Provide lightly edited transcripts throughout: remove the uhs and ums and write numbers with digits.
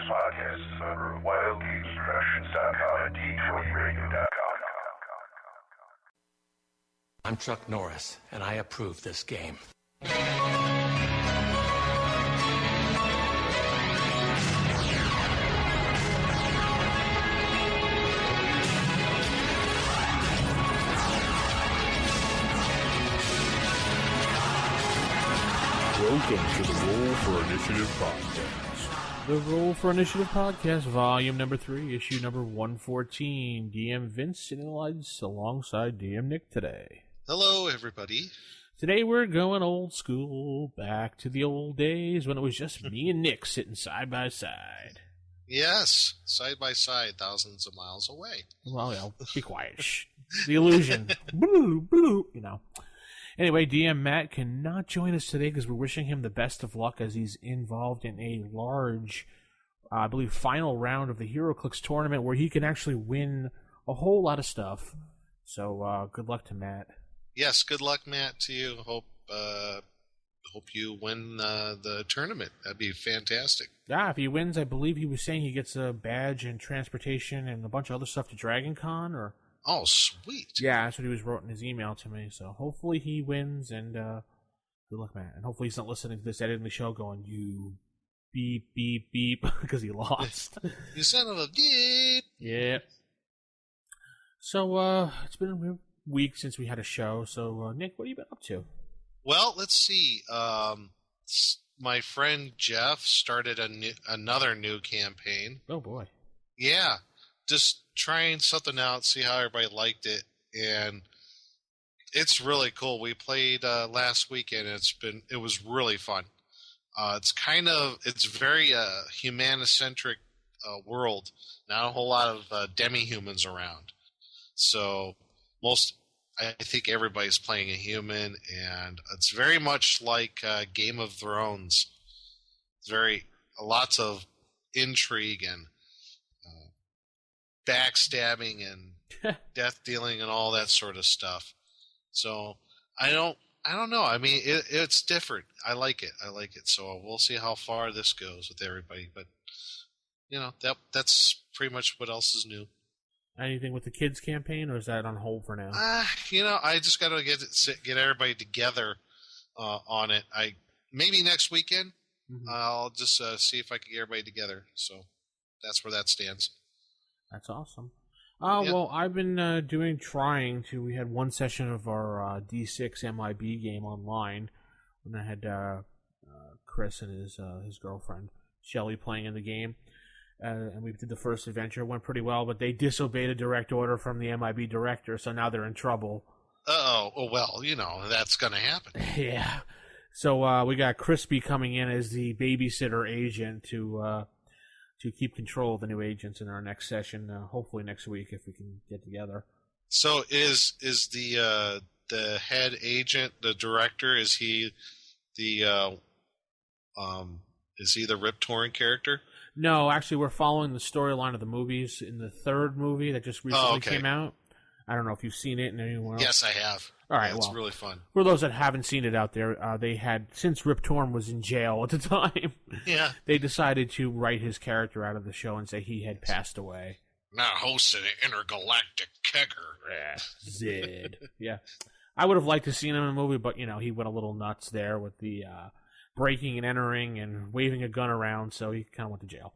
podcast is a member of WildGamesProductions.com and D20Radio.com. I'm Chuck Norris, and I approve this game. Welcome to the Roll for Initiative podcast. The Roll for Initiative podcast, volume number 3, issue number 114. DM Vince analyzes alongside DM Nick today. Hello, everybody. Today we're going old school, back to the old days when it was just me and Nick sitting side by side. Yes, side by side, thousands of miles away. Well, be quiet. Shh. The illusion. Blue, blue, Anyway, DM Matt cannot join us today because we're wishing him the best of luck as he's involved in a large, I believe, final round of the HeroClix tournament where he can actually win a whole lot of stuff. So, good luck to Matt. Yes, good luck, Matt, to you. Hope you win the tournament. That'd be fantastic. Yeah, if he wins, I believe he was saying he gets a badge and transportation and a bunch of other stuff to Dragon Con, or... Oh, sweet. Yeah, that's what he was wrote in his email to me. So hopefully he wins, and good luck, Matt. And hopefully he's not listening to this editing the show going, you beep, beep, beep, because he lost. You son of a beep. Yeah. So, it's been a week since we had a show. So, Nick, what have you been up to? Well, let's see. My friend Jeff started another new campaign. Oh, boy. Yeah. Just trying something out, see how everybody liked it, and it's really cool. We played last weekend. It was really fun. It's very humanocentric world. Not a whole lot of demi-humans around. So I think everybody's playing a human, and it's very much like Game of Thrones. It's lots of intrigue and backstabbing and death dealing and all that sort of stuff. So I don't know. I mean, it's different. I like it. So we'll see how far this goes with everybody. But that's pretty much what else is new. Anything with the kids campaign, or is that on hold for now? I just got to get everybody together on it. Maybe next weekend. Mm-hmm. I'll just see if I can get everybody together. So that's where that stands. That's awesome. Yeah. Well, I've been we had one session of our D6 MIB game online when I had Chris and his girlfriend, Shelly, playing in the game. And we did the first adventure. It went pretty well, but they disobeyed a direct order from the MIB director, so now they're in trouble. Oh, well, that's going to happen. Yeah. So we got Crispy coming in as the babysitter agent to keep control of the new agents in our next session, hopefully next week if we can get together. So is the head agent, the director, is he the Rip Torn character? No, actually we're following the storyline of the movies in the third movie that just recently came out. I don't know if you've seen it in anyone else. Yes, I have. All right, it's really fun. For those that haven't seen it out there, they had, since Rip Torn was in jail at the time, they decided to write his character out of the show and say he had passed away. Now hosting an intergalactic kegger. Zed. Yeah. I would have liked to have seen him in the movie, but, he went a little nuts there with the breaking and entering and waving a gun around, so he kind of went to jail.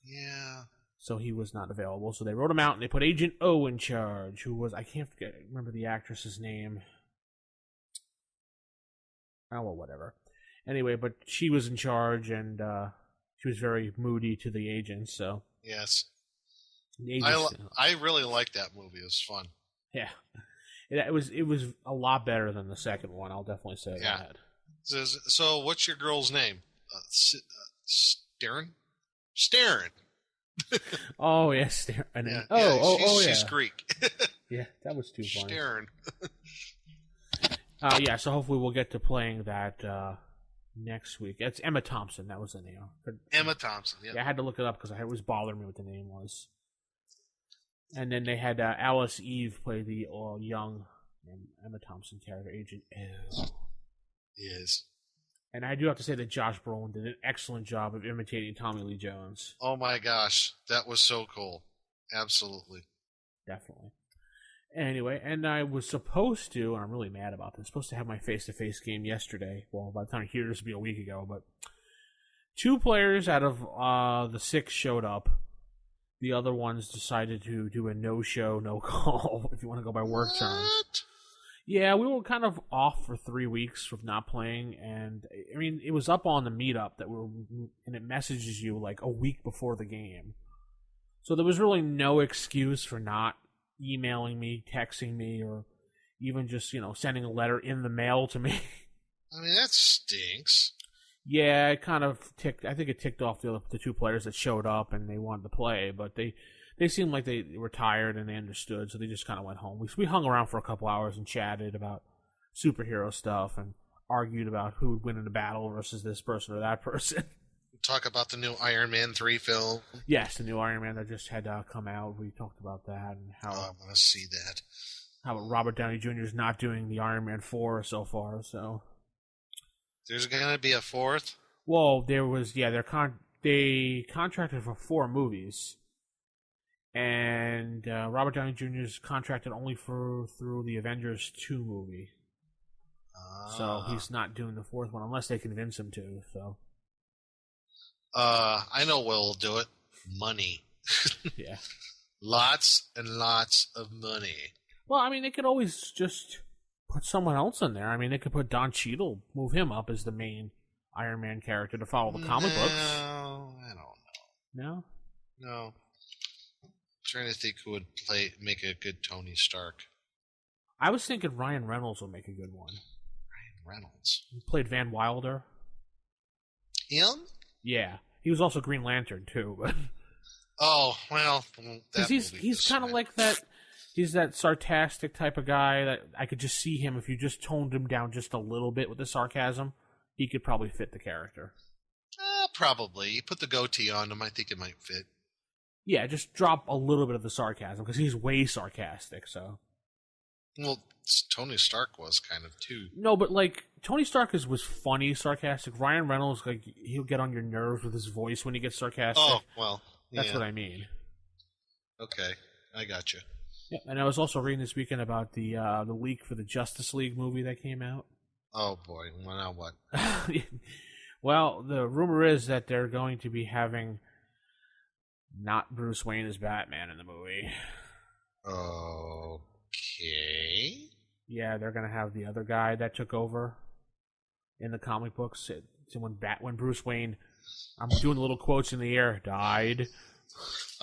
Yeah. So he was not available. So they wrote him out, and they put Agent O in charge, who was, remember the actress's name. Oh, well, whatever. Anyway, but she was in charge, and she was very moody to the agents, so. Yes. I really liked that movie. It was fun. Yeah. It was a lot better than the second one, I'll definitely say that. So what's your girl's name? Staryn? Staryn. Oh, yes. Yeah. Yeah. Yeah. She's Greek. Yeah, that was too funny. Staryn. Yeah, so hopefully we'll get to playing that next week. It's Emma Thompson. That was the name. Emma Thompson, yeah. I had to look it up because it was bothering me what the name was. And then they had Alice Eve play the young Emma Thompson character, Agent O. Yes. And I do have to say that Josh Brolin did an excellent job of imitating Tommy Lee Jones. Oh my gosh, that was so cool. Absolutely. Definitely. Anyway, and I was supposed to, and I'm really mad about this, supposed to have my face-to-face game yesterday. Well, by the time you hear this, will be a week ago, but 2 players out of the 6 showed up. The other ones decided to do a no-show, no-call, if you want to go by work terms. What? Yeah, we were kind of off for 3 weeks with not playing, and I mean, it was up on the meetup and it messages you like a week before the game. So there was really no excuse for not emailing me, texting me, or even just, sending a letter in the mail to me. I mean, that stinks. Yeah, it kind of I think it ticked off the 2 players that showed up and they wanted to play, but they seemed like they were tired and they understood, so they just kind of went home. We hung around for a couple hours and chatted about superhero stuff and argued about who would win in a battle versus this person or that person. Talk about the new Iron Man 3 film. Yes, the new Iron Man that just had come out. We talked about that and how I want to see that. How Robert Downey Jr. is not doing the Iron Man 4 so far. So there's going to be a 4th? Well, there was they contracted for 4 movies. And Robert Downey Jr. is contracted only through the Avengers 2 movie. So he's not doing the 4th one unless they convince him to. So I know what'll do it. Money. Yeah. Lots and lots of money. Well, I mean, they could always just put someone else in there. I mean, they could put Don Cheadle, move him up as the main Iron Man character to follow the comic books. No, I don't know. No? No. Trying to think who would make a good Tony Stark. I was thinking Ryan Reynolds would make a good one. Ryan Reynolds. He played Van Wilder. Him? Yeah. He was also Green Lantern, too. But oh, well. Because he's kind of like that. He's that sarcastic type of guy that I could just see him, if you just toned him down just a little bit with the sarcasm, he could probably fit the character. Probably. You put the goatee on him, I think it might fit. Yeah, just drop a little bit of the sarcasm, because he's way sarcastic, so. Well, Tony Stark was kind of, too. No, but, like, Tony Stark was funny sarcastic. Ryan Reynolds, like, he'll get on your nerves with his voice when he gets sarcastic. Oh, well, yeah. That's what I mean. Okay, I got you. Yeah, and I was also reading this weekend about the leak for the Justice League movie that came out. Oh, boy. Well, now what? Well, the rumor is that they're going to be having not Bruce Wayne as Batman in the movie. Okay. Yeah, they're going to have the other guy that took over in the comic books. When Bruce Wayne, I'm doing little quotes in the air, died.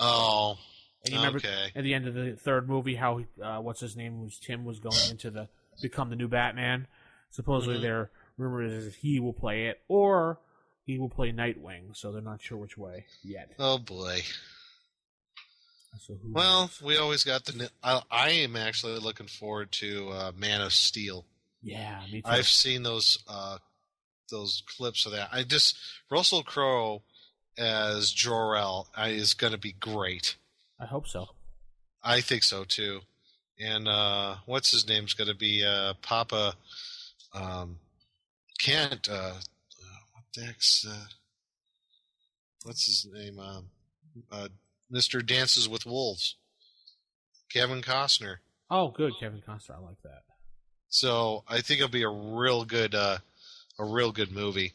Oh, and you remember okay. at the end of the 3rd movie how what's his name was Tim was going into become the new Batman. Supposedly their rumor is that he will play it, or he will play Nightwing. So they're not sure which way yet. Oh boy. So we always got I am actually looking forward to Man of Steel. Yeah, me too. I've seen those clips of that. Russell Crowe as Jor-El is going to be great. I hope so. I think so too. And what's his name's going to be Papa Kent? What the heck's what's his name? Mr. Dances with Wolves. Kevin Costner. Oh, good, Kevin Costner. I like that. So I think it'll be a real good movie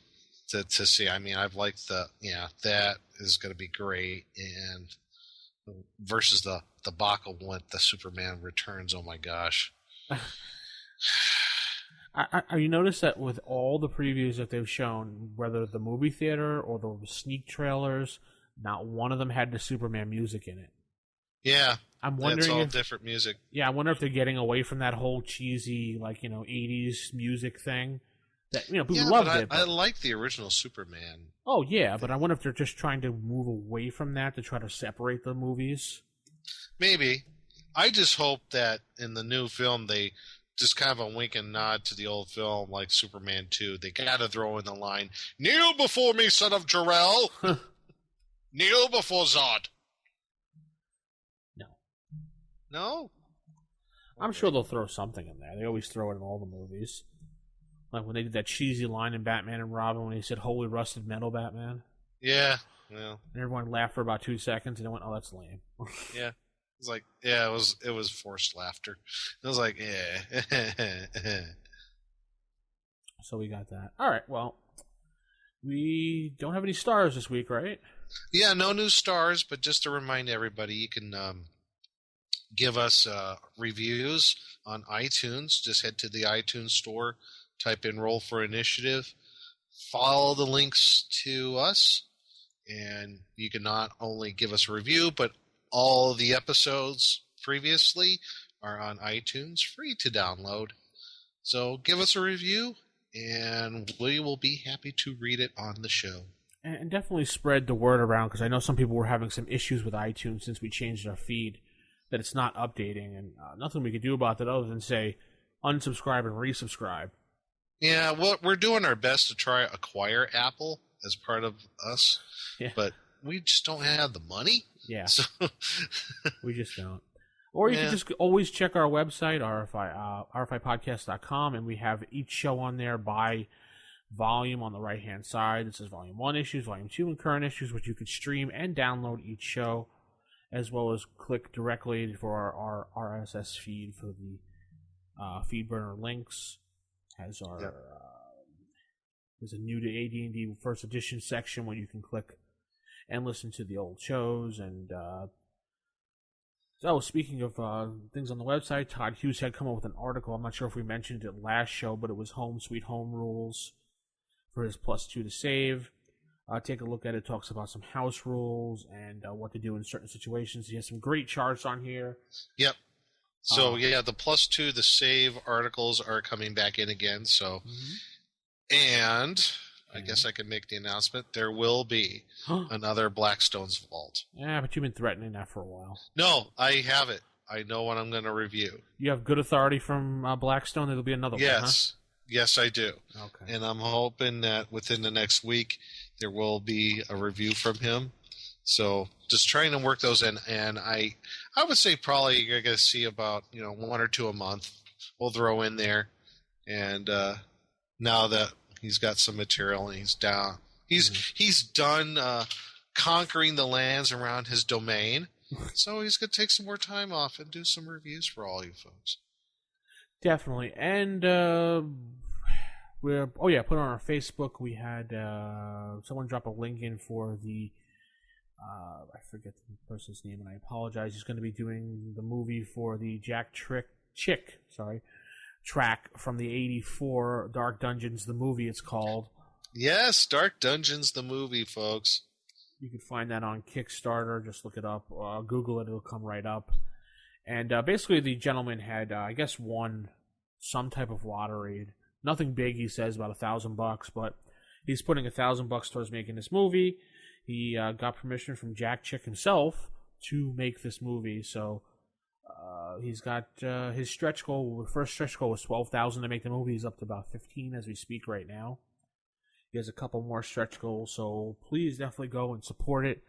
to see. I mean, I've liked that is going to be great, and versus the debacle went the Superman Returns. Oh my gosh! You noticed that with all the previews that they've shown, whether the movie theater or the sneak trailers, not one of them had the Superman music in it. Yeah, I'm wondering it's all different music. Yeah, I wonder if they're getting away from that whole cheesy, 80s music thing. That people loved it. I like the original Superman. Oh yeah, but I wonder if they're just trying to move away from that to try to separate the movies. Maybe. I just hope that in the new film they just kind of a wink and nod to the old film, like Superman 2. They got to throw in the line, "Kneel before me, son of Jor-El." Kneel before Zod. No? I'm sure they'll throw something in there. They always throw it in all the movies. Like when they did that cheesy line in Batman and Robin when he said, "Holy rusted metal, Batman." Yeah. Well. And everyone laughed for about 2 seconds, and then went, "Oh, that's lame." Yeah. It's like, yeah, it was forced laughter. It was like, yeah. So we got that. All right. Well, we don't have any stars this week, right? Yeah, no new stars, but just to remind everybody, you can give us reviews on iTunes. Just head to the iTunes store, type in Roll for Initiative, follow the links to us, and you can not only give us a review, but all the episodes previously are on iTunes, free to download. So give us a review, and we will be happy to read it on the show. And definitely spread the word around, because I know some people were having some issues with iTunes since we changed our feed, that it's not updating, and nothing we could do about that other than say unsubscribe and resubscribe. Yeah, well, we're doing our best to try acquire Apple as part of us, but we just don't have the money. Yeah, so we just don't. Or you can just always check our website, rfipodcast.com, and we have each show on there by volume on the right-hand side. This is Volume 1 issues, Volume 2 and current issues, which you can stream and download each show, as well as click directly for our RSS feed for the feed burner links. Has our there's a new to AD&D First Edition section where you can click and listen to the old shows. And so, speaking of things on the website, Todd Hughes had come up with an article. I'm not sure if we mentioned it last show, but it was Home Sweet Home rules for his +2 to save. Take a look at it. It talks about some house rules and what to do in certain situations. He has some great charts on here. Yep. So, the +2, the save articles are coming back in again. So, and I guess I can make the announcement. There will be another Blackstone's Vault. Yeah, but you've been threatening that for a while. No, I have it. I know what I'm going to review. You have good authority from Blackstone. There'll be another one, huh? Yes, I do. Okay. And I'm hoping that within the next week there will be a review from him. So just trying to work those in, and I would say probably you're going to see about 1 or 2 a month. We'll throw in there, and now that he's got some material and he's down, he's done conquering the lands around his domain. So he's going to take some more time off and do some reviews for all you folks. Definitely, and we're put it on our Facebook. We had someone drop a link in for the. I forget the person's name, and I apologize. He's going to be doing the movie for the Jack Chick track from the '84 Dark Dungeons, the movie it's called. Yes, Dark Dungeons, the movie, folks. You can find that on Kickstarter. Just look it up. Google it. It'll come right up. And basically, the gentleman had, I guess, won some type of lottery. Nothing big, he says, about $1,000, but he's putting $1,000 towards making this movie. He got permission from Jack Chick himself to make this movie, so he's got his stretch goal. The first stretch goal was $12,000 to make the movie. He's up to about $15,000 as we speak right now. He has a couple more stretch goals, so please definitely go and support it,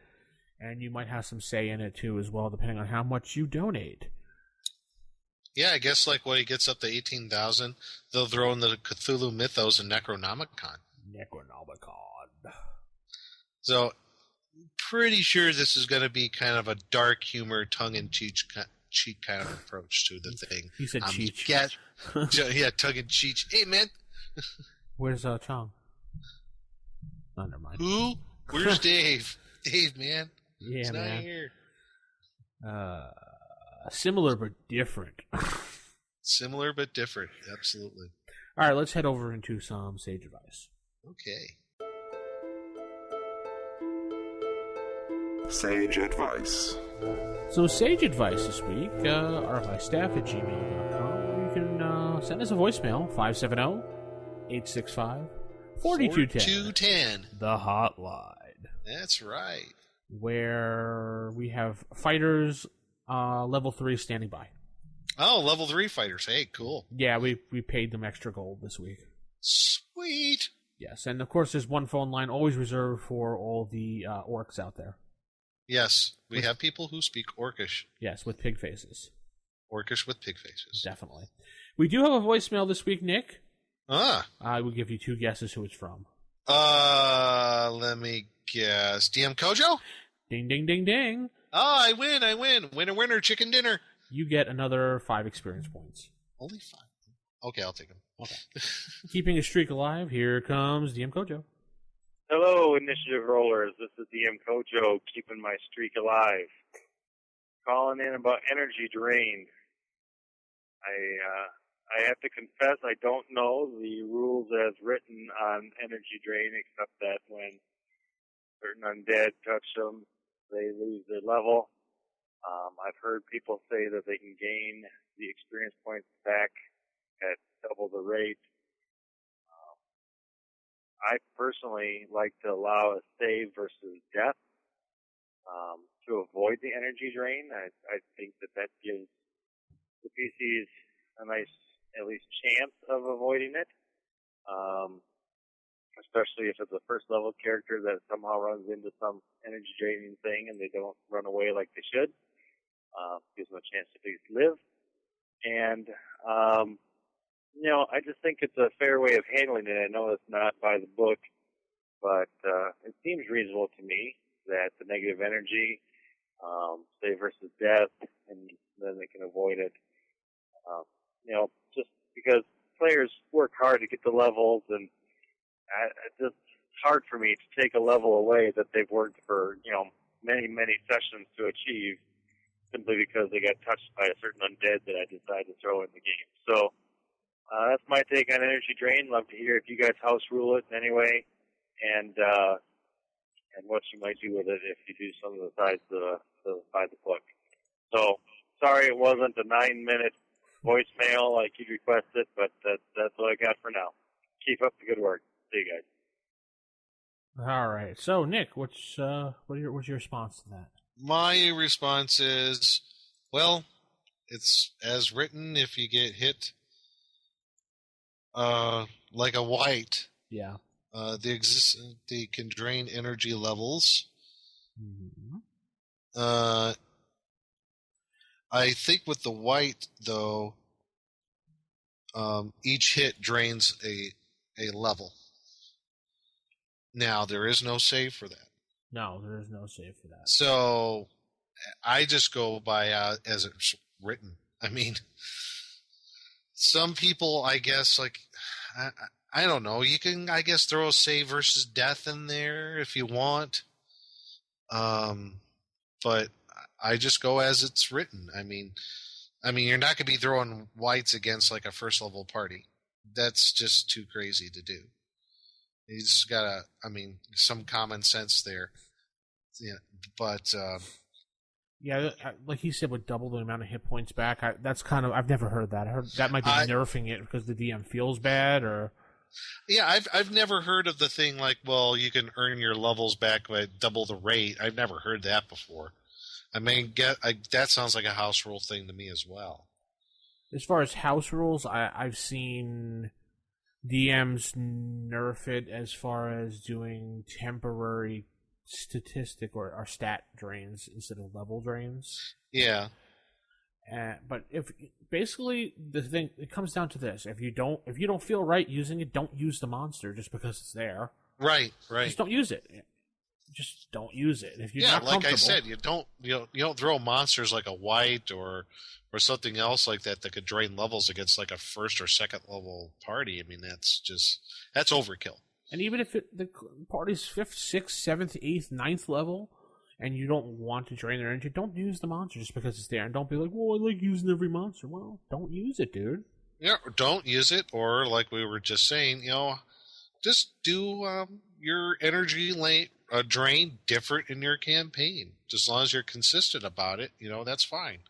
and you might have some say in it too as well, depending on how much you donate. Yeah, I guess like when he gets up to 18,000, they'll throw in the Cthulhu Mythos and Necronomicon. So, pretty sure this is going to be kind of a dark humor, tongue-in-cheek kind of approach to the thing. He said cheech. Yeah, tongue-in-cheek. Hey, man. Where's Chong? Oh, never mind. Who? Where's Dave? Dave, man. Yeah, He's man. not here. Similar but different. Similar but different. Absolutely. All right, let's head over into some sage advice. Okay. Sage advice. So, sage advice this week, rfistaff@gmail.com. You can send us a voicemail, 570-865-4210. 4210. The hotline. That's right. Where we have fighters level 3 standing by. Oh, level 3 fighters. Hey, cool. Yeah, we paid them extra gold this week. Sweet. Yes, and of course there's one phone line always reserved for all the orcs out there. Yes, we have people who speak Orcish. Yes, with pig faces. Orcish with pig faces. Definitely. We do have a voicemail this week, Nick. I will give you 2 guesses who it's from. Let me guess. DM Kojo? Ding, ding, ding, ding. Oh, I win. Winner, winner, chicken dinner. You get another 5 experience points. Only 5. Okay, I'll take them. Okay. Keeping a streak alive, here comes DM Kojo. Hello, Initiative Rollers. This is DM Kojo, keeping my streak alive. Calling in about energy drain. I have to confess I don't know the rules as written on energy drain, except that when certain undead touch them, they lose their level. I've heard people say that they can gain the experience points back at double the rate. I personally like to allow a save versus death to avoid the energy drain. I think that gives the PCs a nice, at least, chance of avoiding it. Especially if it's a first level character that somehow runs into some energy draining thing and they don't run away like they should. Gives them a chance to at least live. And, I just think it's a fair way of handling it. I know it's not by the book, but it seems reasonable to me that the negative energy, say versus death, and then they can avoid it. Just because players work hard to get the levels, and it's hard for me to take a level away that they've worked for, many, many sessions to achieve simply because they got touched by a certain undead that I decided to throw in the game. So that's my take on energy drain. Love to hear if you guys house rule it in any way, and what you might do with it if you do some of the sides by the book. So sorry it wasn't a 9-minute voicemail like you requested, but that's what I got for now. Keep up the good work. See you guys. All right. So, Nick, what's your response to that? My response is, well, it's as written. If you get hit like a white, yeah, they can drain energy levels. Mm-hmm. I think with the white, though, each hit drains a level. Now, there is no save for that. No, there is no save for that. So, I just go by as it's written. I mean, some people, I guess, like, I don't know. You can, I guess, throw a save versus death in there if you want. But I just go as it's written. I mean, you're not going to be throwing whites against like a first level party. That's just too crazy to do. You just gotta, some common sense there. Yeah, but yeah, like he said, would double the amount of hit points back. That's kind of, I've never heard that. I heard that might be nerfing it because the DM feels bad, or. Yeah, I've never heard of the thing like, well, you can earn your levels back by double the rate. I've never heard that before. That sounds like a house rule thing to me as well. As far as house rules, I've seen DMs nerf it as far as doing temporary statistic or stat drains instead of level drains. Yeah. But if basically the thing, it comes down to this: if you don't feel right using it, don't use the monster just because it's there. Right. Just don't use it. Just don't use it. If you're not like comfortable, I said, you don't throw monsters like a white or something else like that could drain levels against like a first or second level party. I mean, that's overkill. And even if the party's 5th, 6th, 7th, 8th, 9th level, and you don't want to drain their energy, don't use the monster just because it's there. And don't be like, well, I like using every monster. Well, don't use it, dude. Yeah, don't use it. Or like we were just saying, just do your energy drain different in your campaign. Just as long as you're consistent about it, that's fine.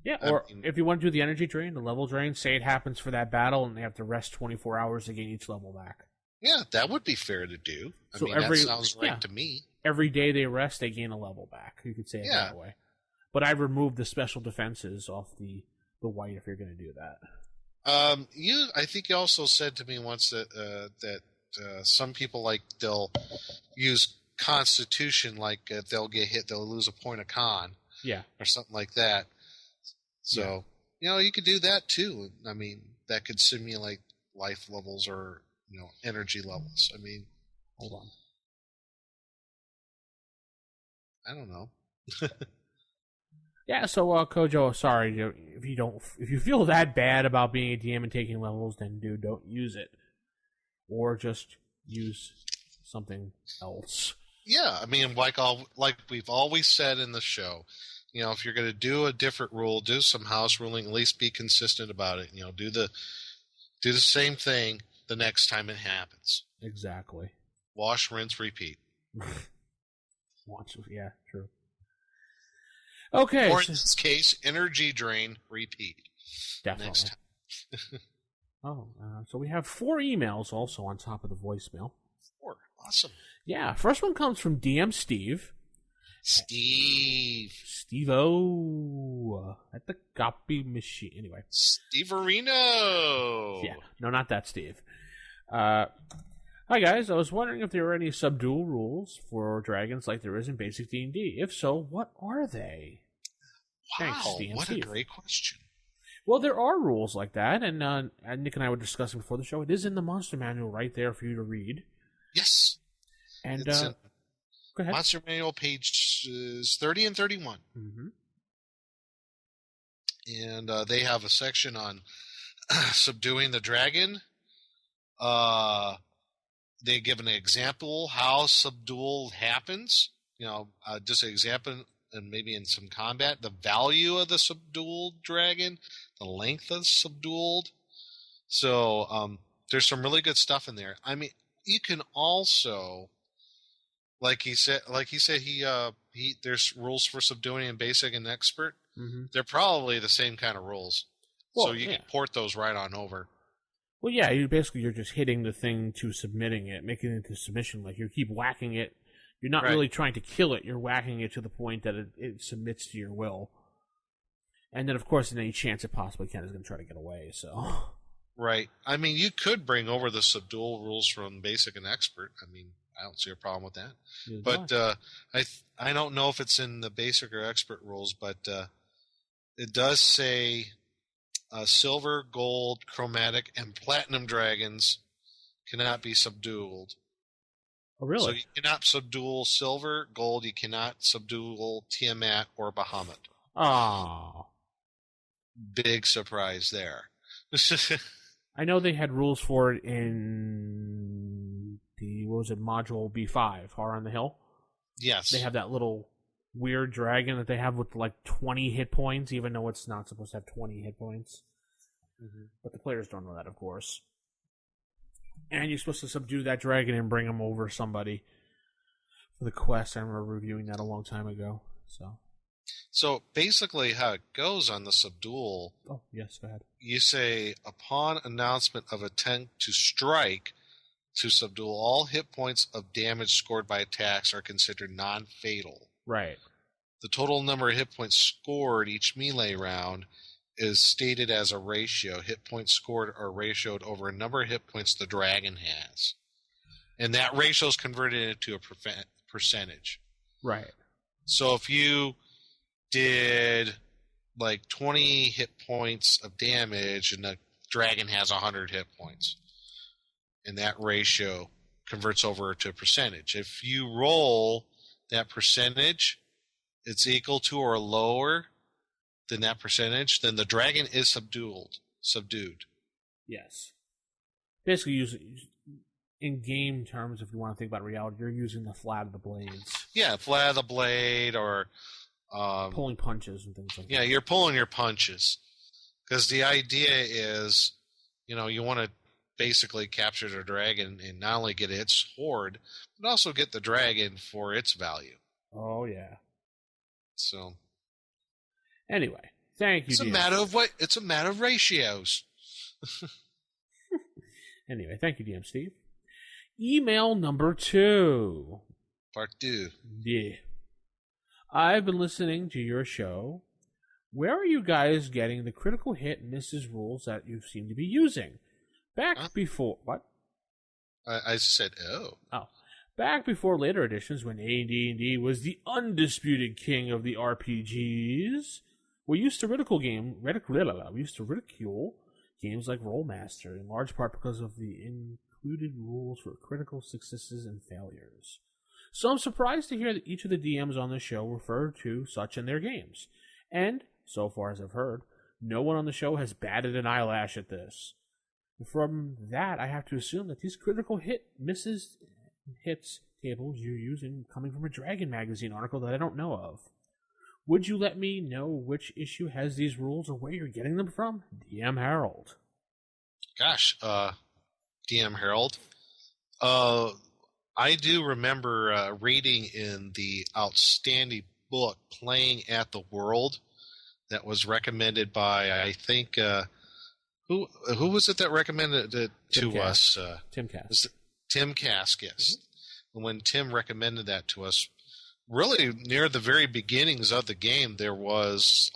Yeah, or if you want to do the energy drain, the level drain, say it happens for that battle and they have to rest 24 hours to gain each level back. Yeah, that would be fair to do. That sounds right to me. Every day they rest, they gain a level back. You could say it that way. But I removed the special defenses off the white if you're going to do that. I think you also said to me once that some people they'll use Constitution, they'll get hit, they'll lose a point of con, or something like that. So you could do that too. That could simulate life levels or energy levels. I mean, Hold on. I don't know. Yeah, so Kojo, sorry if you feel that bad about being a DM and taking levels, then don't use it, or just use something else. Yeah, I mean, like we've always said in the show, if you're going to do a different rule, do some house ruling. At least be consistent about it. Do the same thing the next time it happens. Exactly. Wash, rinse, repeat. Yeah, true. Okay. Or in this case, energy drain, repeat. Definitely. Next time. So we have 4 emails also on top of the voicemail. 4. Awesome. Yeah, first one comes from DM Steve. Steve-O at the copy machine. Anyway. Steve-arino. Yeah, no, not that Steve. Hi guys, I was wondering if there were any subdual rules for dragons like there is in basic D&D. If so, what are they? Wow, Thanks, DM what Steve. a great question. Well, there are rules like that, and Nick and I were discussing before the show. It is in the Monster Manual right there for you to read. Yes. And it's go ahead. Monster Manual pages 30 and 31. Mm-hmm. And they have a section on subduing the dragon. They give an example how subdual happens. Just an example, and maybe in some combat, the value of the subdual dragon, the length of subdued. So there's some really good stuff in there. I mean, you can also, like he said, there's rules for subduing in basic and expert. Mm-hmm. They're probably the same kind of rules, so you can port those right on over. Well, yeah, you're just hitting the thing to submitting it, making it into submission. Like you keep whacking it. You're not really trying to kill it. You're whacking it to the point that it submits to your will. And then, of course, in any chance it possibly can, is going to try to get away. So, right. I mean, you could bring over the subdual rules from basic and expert. I mean, I don't see a problem with that. But I don't know if it's in the basic or expert rules, but it does say silver, gold, chromatic, and platinum dragons cannot be subdued. Oh, really? So you cannot subdual silver, gold. You cannot subdual Tiamat or Bahamut. Oh. Big surprise there. I know they had rules for it in module B5, Horror on the Hill? Yes. They have that little weird dragon that they have with like 20 hit points, even though it's not supposed to have 20 hit points. Mm-hmm. But the players don't know that, of course. And you're supposed to subdue that dragon and bring him over somebody for the quest. I remember reviewing that a long time ago. So basically how it goes on the subdual... Oh, yes, go ahead. You say, upon announcement of attempt to strike, to subdual, all hit points of damage scored by attacks are considered non-fatal. Right. The total number of hit points scored each melee round is stated as a ratio. Hit points scored are ratioed over a number of hit points the dragon has. And that ratio is converted into a percentage. Right. So if you did like 20 hit points of damage and the dragon has 100 hit points, and that ratio converts over to a percentage. If you roll that percentage, it's equal to or lower than that percentage, then the dragon is subdued. Yes. Basically, in game terms, if you want to think about reality, you're using the flat of the blades. Yeah, flat of the blade or... pulling punches and things like that. Yeah, you're pulling your punches. Because the idea is, you want to basically capture the dragon and not only get its hoard, but also get the dragon for its value. Oh, yeah. So... Anyway, thank you. It's a matter of ratios. Anyway, thank you, DM Steve. Email number 2. Part 2. Yeah. I've been listening to your show. Where are you guys getting the critical hit misses rules that you seem to be using? Before what? I said, oh. Back before later editions, when AD&D was the undisputed king of the RPGs, we used to ridicule games like Rollmaster, in large part because of the included rules for critical successes and failures. So I'm surprised to hear that each of the DMs on the show refer to such in their games. And, so far as I've heard, no one on the show has batted an eyelash at this. From that, I have to assume that these critical hits tables you're using coming from a Dragon Magazine article that I don't know of. Would you let me know which issue has these rules or where you're getting them from? DM Harold. Gosh, DM Harold. I do remember reading in the outstanding book, Playing at the World, that was recommended by, I think, who was it that recommended it to us? Tim Kask. Tim Kask, yes. Mm-hmm. When Tim recommended that to us, really near the very beginnings of the game, there was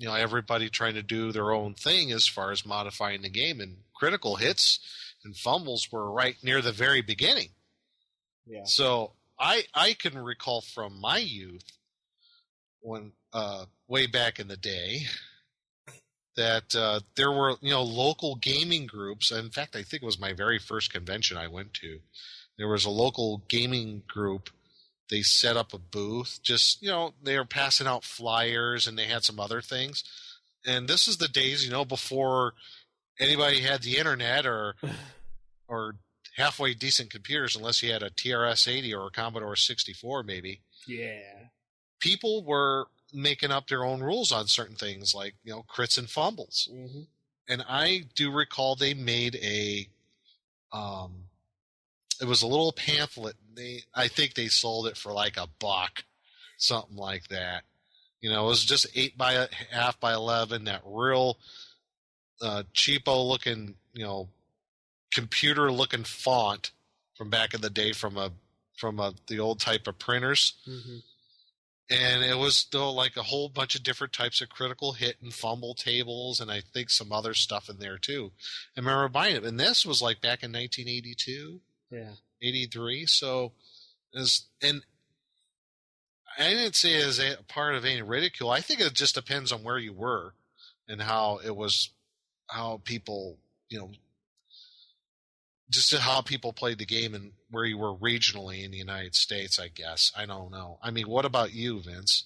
everybody trying to do their own thing as far as modifying the game, and critical hits and fumbles were right near the very beginning. Yeah. So I can recall from my youth, when way back in the day, that there were local gaming groups. In fact, I think it was my very first convention I went to. There was a local gaming group. They set up a booth. Just they were passing out flyers, and they had some other things. And this is the days before anybody had the internet or halfway decent computers, unless you had a TRS-80 or a Commodore 64, maybe. Yeah. People were making up their own rules on certain things, like crits and fumbles. Mm-hmm. And I do recall they made it was a little pamphlet. I think they sold it for like $1, something like that. It was just 8.5 by 11, that real cheapo looking, computer looking font from back in the day from the old type of printers. Mm-hmm. And it was still like a whole bunch of different types of critical hit and fumble tables, and I think some other stuff in there too. I remember buying it, and this was like back in 1982, 83. So, and I didn't say it as a part of any ridicule. I think it just depends on where you were and how people, just how people played the game and where you were regionally in the United States, I guess. I don't know. I mean, what about you, Vince?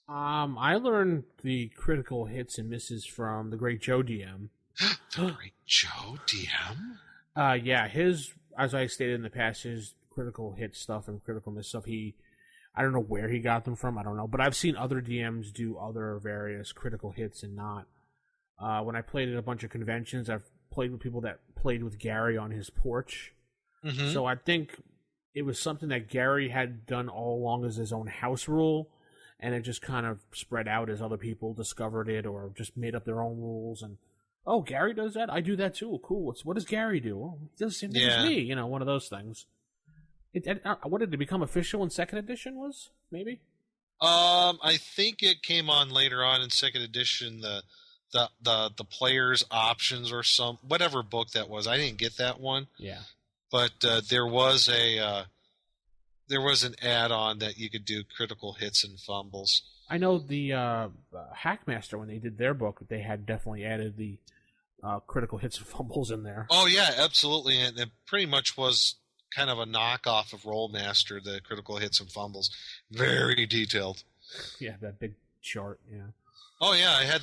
I learned the critical hits and misses from the great Joe DM. The great Joe DM? Yeah, as I stated in the past, his critical hit stuff and critical miss stuff, I don't know where he got them from, I don't know. But I've seen other DMs do other various critical hits and not. When I played at a bunch of conventions, I've played with people that played with Gary on his porch. Mm-hmm. So I think it was something that Gary had done all along as his own house rule, and it just kind of spread out as other people discovered it or just made up their own rules. And, oh, Gary does that? I do that too. Cool. What does Gary do? Oh, he does the same thing as me. One of those things. What did it become official in second edition was, maybe? I think it came on later on in second edition, the player's options or whatever book that was. I didn't get that one. Yeah. But there was an add-on that you could do critical hits and fumbles. I know the Hackmaster, when they did their book, they had definitely added the critical hits and fumbles in there. Oh yeah, absolutely, and it pretty much was kind of a knockoff of Rollmaster, the critical hits and fumbles. Very detailed. Yeah, that big chart. Yeah. Oh yeah, I had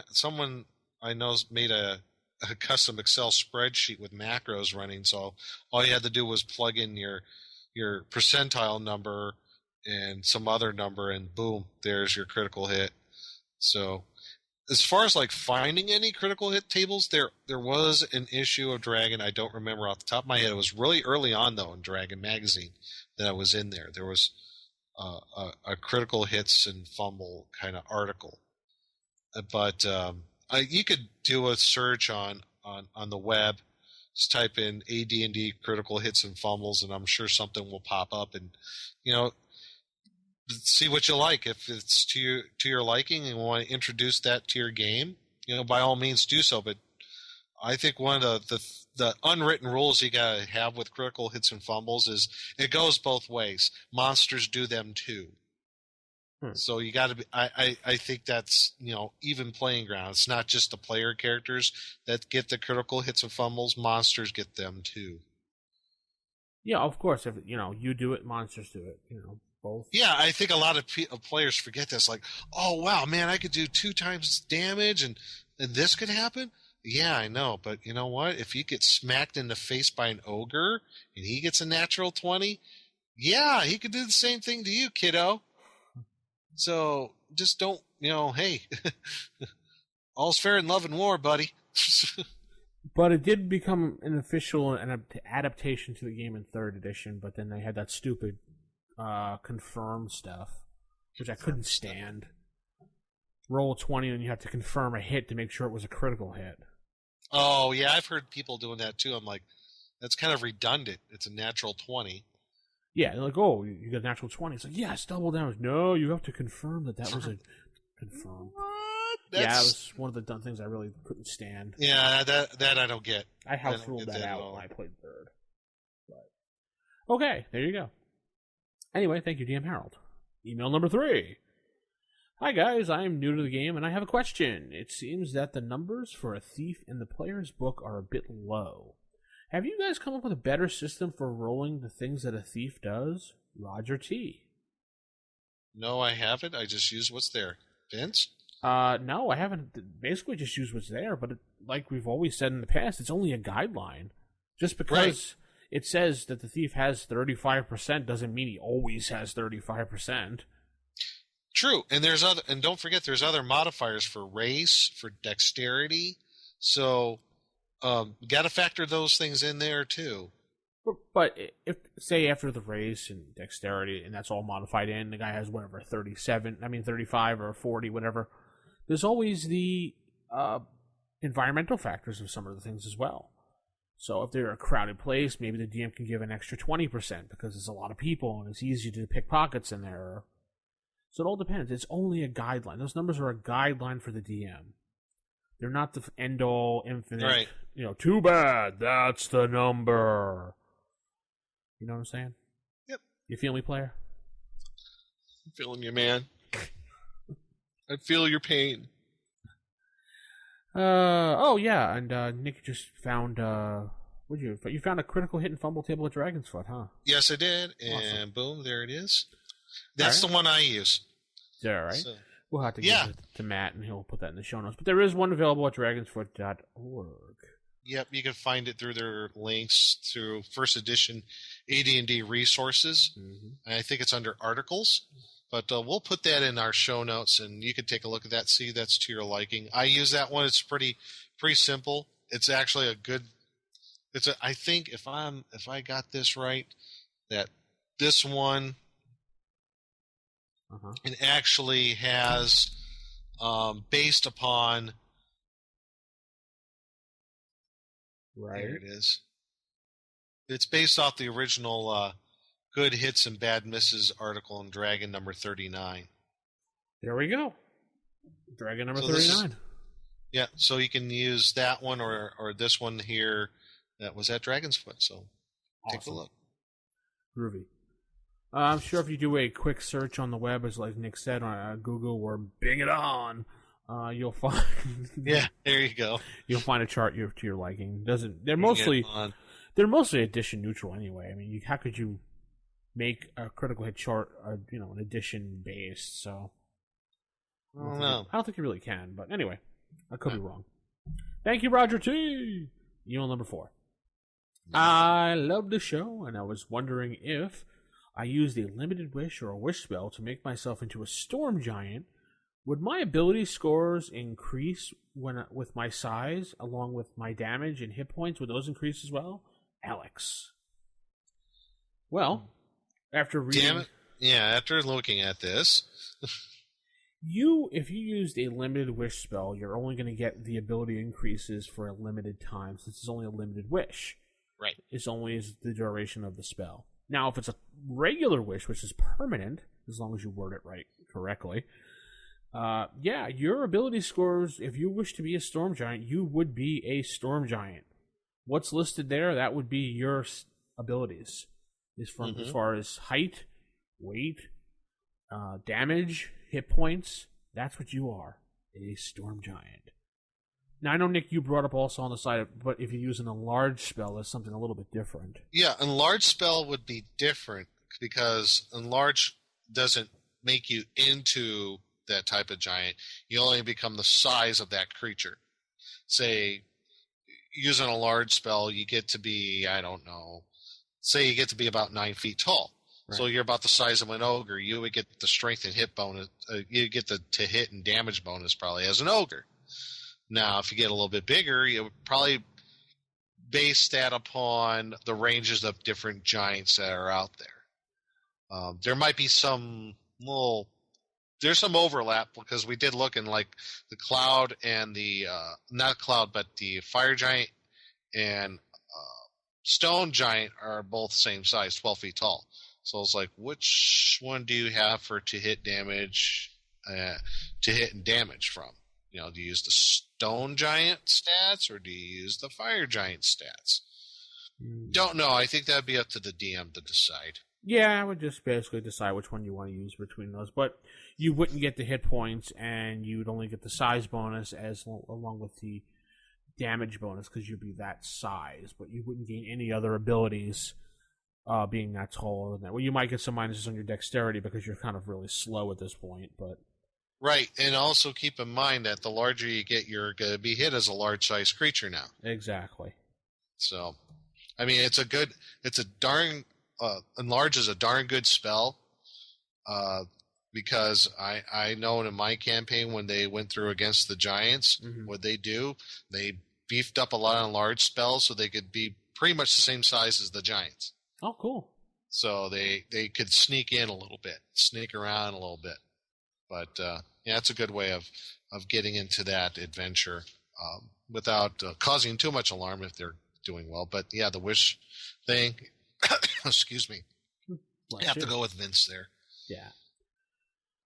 someone I know made a custom Excel spreadsheet with macros running, so all you had to do was plug in your percentile number and some other number, and boom, there's your critical hit. So as far as like finding any critical hit tables, there was an issue of Dragon. I don't remember off the top of my head. It was really early on though in Dragon Magazine that I was in there. There was a critical hits and fumble kind of article. But you could do a search on the web. Just type in AD&D critical hits and fumbles, and I'm sure something will pop up. And see what you like. If it's to your liking and want to introduce that to your game, by all means do so. But I think one of the unwritten rules you gotta have with critical hits and fumbles is it goes both ways. Monsters do them too. So you got to be. I think that's even playing ground. It's not just the player characters that get the critical hits and fumbles. Monsters get them too. Yeah, of course. If you do it, monsters do it. Both. Yeah, I think a lot of players forget this. Like, oh wow, man, I could do 2 times damage, and this could happen. Yeah, I know, but you know what? If you get smacked in the face by an ogre and he gets a natural 20, yeah, he could do the same thing to you, kiddo. So just don't, hey, all's fair in love and war, buddy. But it did become an official adaptation to the game in 3rd edition, but then they had that stupid confirm stuff, which I couldn't stand. Roll 20 and you have to confirm a hit to make sure it was a critical hit. Oh, yeah, I've heard people doing that too. I'm like, that's kind of redundant. It's a natural 20. Yeah, they're like, oh, you got a natural 20. It's like, yes, double damage. No, you have to confirm that was a confirm. What? Yeah, it was one of the dumb things I really couldn't stand. Yeah, that I don't get. I house ruled that out when I played 3rd. But, okay, there you go. Anyway, thank you, DM Harold. Email number 3. Hi guys, I am new to the game and I have a question. It seems that the numbers for a thief in the player's book are a bit low. Have you guys come up with a better system for rolling the things that a thief does? Roger T. No, I haven't. I just use what's there. Vince? No, I haven't. Basically just used what's there, but like we've always said in the past, it's only a guideline. Just because it says that the thief has 35% doesn't mean he always has 35%. True, and don't forget there's other modifiers for race, for dexterity. So, got to factor those things in there too. But if say after the race and dexterity and that's all modified in, the guy has whatever 35 or 40, whatever. There's always the environmental factors of some of the things as well. So if they're a crowded place, maybe the DM can give an extra 20% because there's a lot of people and it's easy to pick pockets in there. So it all depends. It's only a guideline. Those numbers are a guideline for the DM. They're not the end-all, infinite, right. Too bad, that's the number. You know what I'm saying? Yep. You feel me, player? I'm feeling you, man. I feel your pain. Oh, yeah, and Nick just found, you found a critical hit and fumble table at Dragon's Foot, huh? Yes, I did, and awesome. Boom, there it is. That's the one I use. Is that all right? So, we'll have to give it to Matt, and he'll put that in the show notes. But there is one available at dragonsfoot.org. Yep, you can find it through their links through first edition AD&D resources. Mm-hmm. And I think it's under articles. But we'll put that in our show notes, and you can take a look at that, see that's to your liking. I use that one. It's pretty simple. It's actually a good. I think if I got this right, that this one. It actually has, based upon. Right. There it is. It's based off the original Good Hits and Bad Misses article in Dragon number 39. There we go. Dragon number 39. Yeah, so you can use that one or this one here that was at Dragon's Foot. So awesome. Take a look. Groovy. I'm sure if you do a quick search on the web, as like Nick said, on Google or Bing it on, you'll find. Yeah, there you go. You'll find a chart to your liking. They're mostly edition neutral anyway. I mean, how could you make a critical hit chart, an edition based? So I don't think you really can. But anyway, I could be wrong. Thank you, Roger T. Email number 4. I love the show, and I was wondering if I used a limited wish or a wish spell to make myself into a storm giant. Would my ability scores increase with my size, along with my damage and hit points? Would those increase as well? Alex. Well, after reading... Damn it. Yeah, after looking at this... if you used a limited wish spell, you're only going to get the ability increases for a limited time, since it's only a limited wish. Right. It's only the duration of the spell. Now, if it's a regular wish, which is permanent, as long as you word it correctly, your ability scores, if you wish to be a storm giant, you would be a storm giant. What's listed there, that would be your abilities. As far as height, weight, damage, hit points, that's what you are, a Storm Giant. Now, I know, Nick, you brought up also on the side, but if you're using a large spell, that's something a little bit different. Yeah, enlarge spell would be different because enlarge doesn't make you into that type of giant. You only become the size of that creature. Say, using a large spell, you get to be, I don't know, say you get to be about 9 feet tall. Right. So you're about the size of an ogre. You would get the strength and hit bonus. You get the to hit and damage bonus probably as an ogre. Now, if you get a little bit bigger, you would probably base that upon the ranges of different giants that are out there. There might be there's some overlap because we did look in like the Cloud and the not Cloud, but the Fire Giant and Stone Giant are both the same size, 12 feet tall. So it's like, which one do you have for to hit damage, to hit and damage from? You know, do you use the Stone Giant stats or do you use the Fire Giant stats? Don't know. I think that'd be up to the DM to decide. Yeah, I would just basically decide which one you want to use between those. But you wouldn't get the hit points, and you'd only get the size bonus along with the damage bonus because you'd be that size. But you wouldn't gain any other abilities being that tall. Well, you might get some minuses on your dexterity because you're kind of really slow at this point. But right, and also keep in mind that the larger you get, you're going to be hit as a large-sized creature now. Exactly. So, I mean, enlarge is a darn good spell because I know in my campaign when they went through against the Giants, what they do, they beefed up a lot of enlarge spells so they could be pretty much the same size as the Giants. Oh, cool. So they could sneak in a little bit, sneak around a little bit. But, yeah, it's a good way of getting into that adventure without causing too much alarm if they're doing well. But, yeah, the wish thing, excuse me, you have to go with Vince there. Yeah.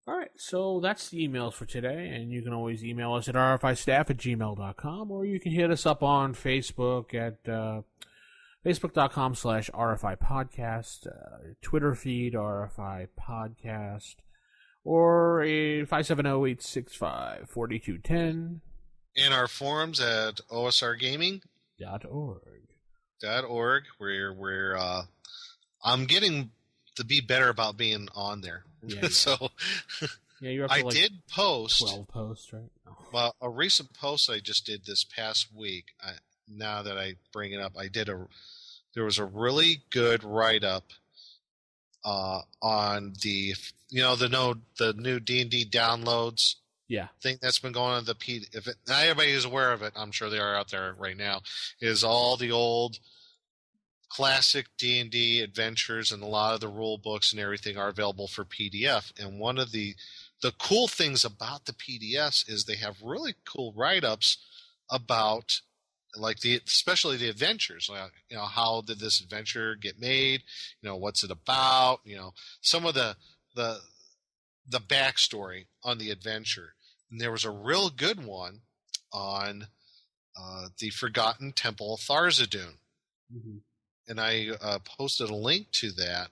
All right, so that's the emails for today, and you can always email us at rfistaff@gmail.com, or you can hit us up on Facebook at facebook.com/RFI Podcast, Twitter feed, RFI Podcast, or 570-865-4210. And our forums at osrgaming.org, where I'm getting to be better about being on there. Yeah, so yeah, you're up to did post 12 posts, right? Oh. Well, a recent post I just did this past week. Now that I bring it up, there was a really good write-up on the new D&D downloads. Yeah, thing that's been going on if not everybody is aware of it, I'm sure they are out there right now, is all the old classic D&D adventures, and a lot of the rule books and everything are available for PDF. And one of the cool things about the PDFs is they have really cool write-ups about especially the adventures. How did this adventure get made? What's it about? Some of the backstory on the adventure. And there was a real good one on the Forgotten Temple of Tharizdun. Mm-hmm. And I posted a link to that,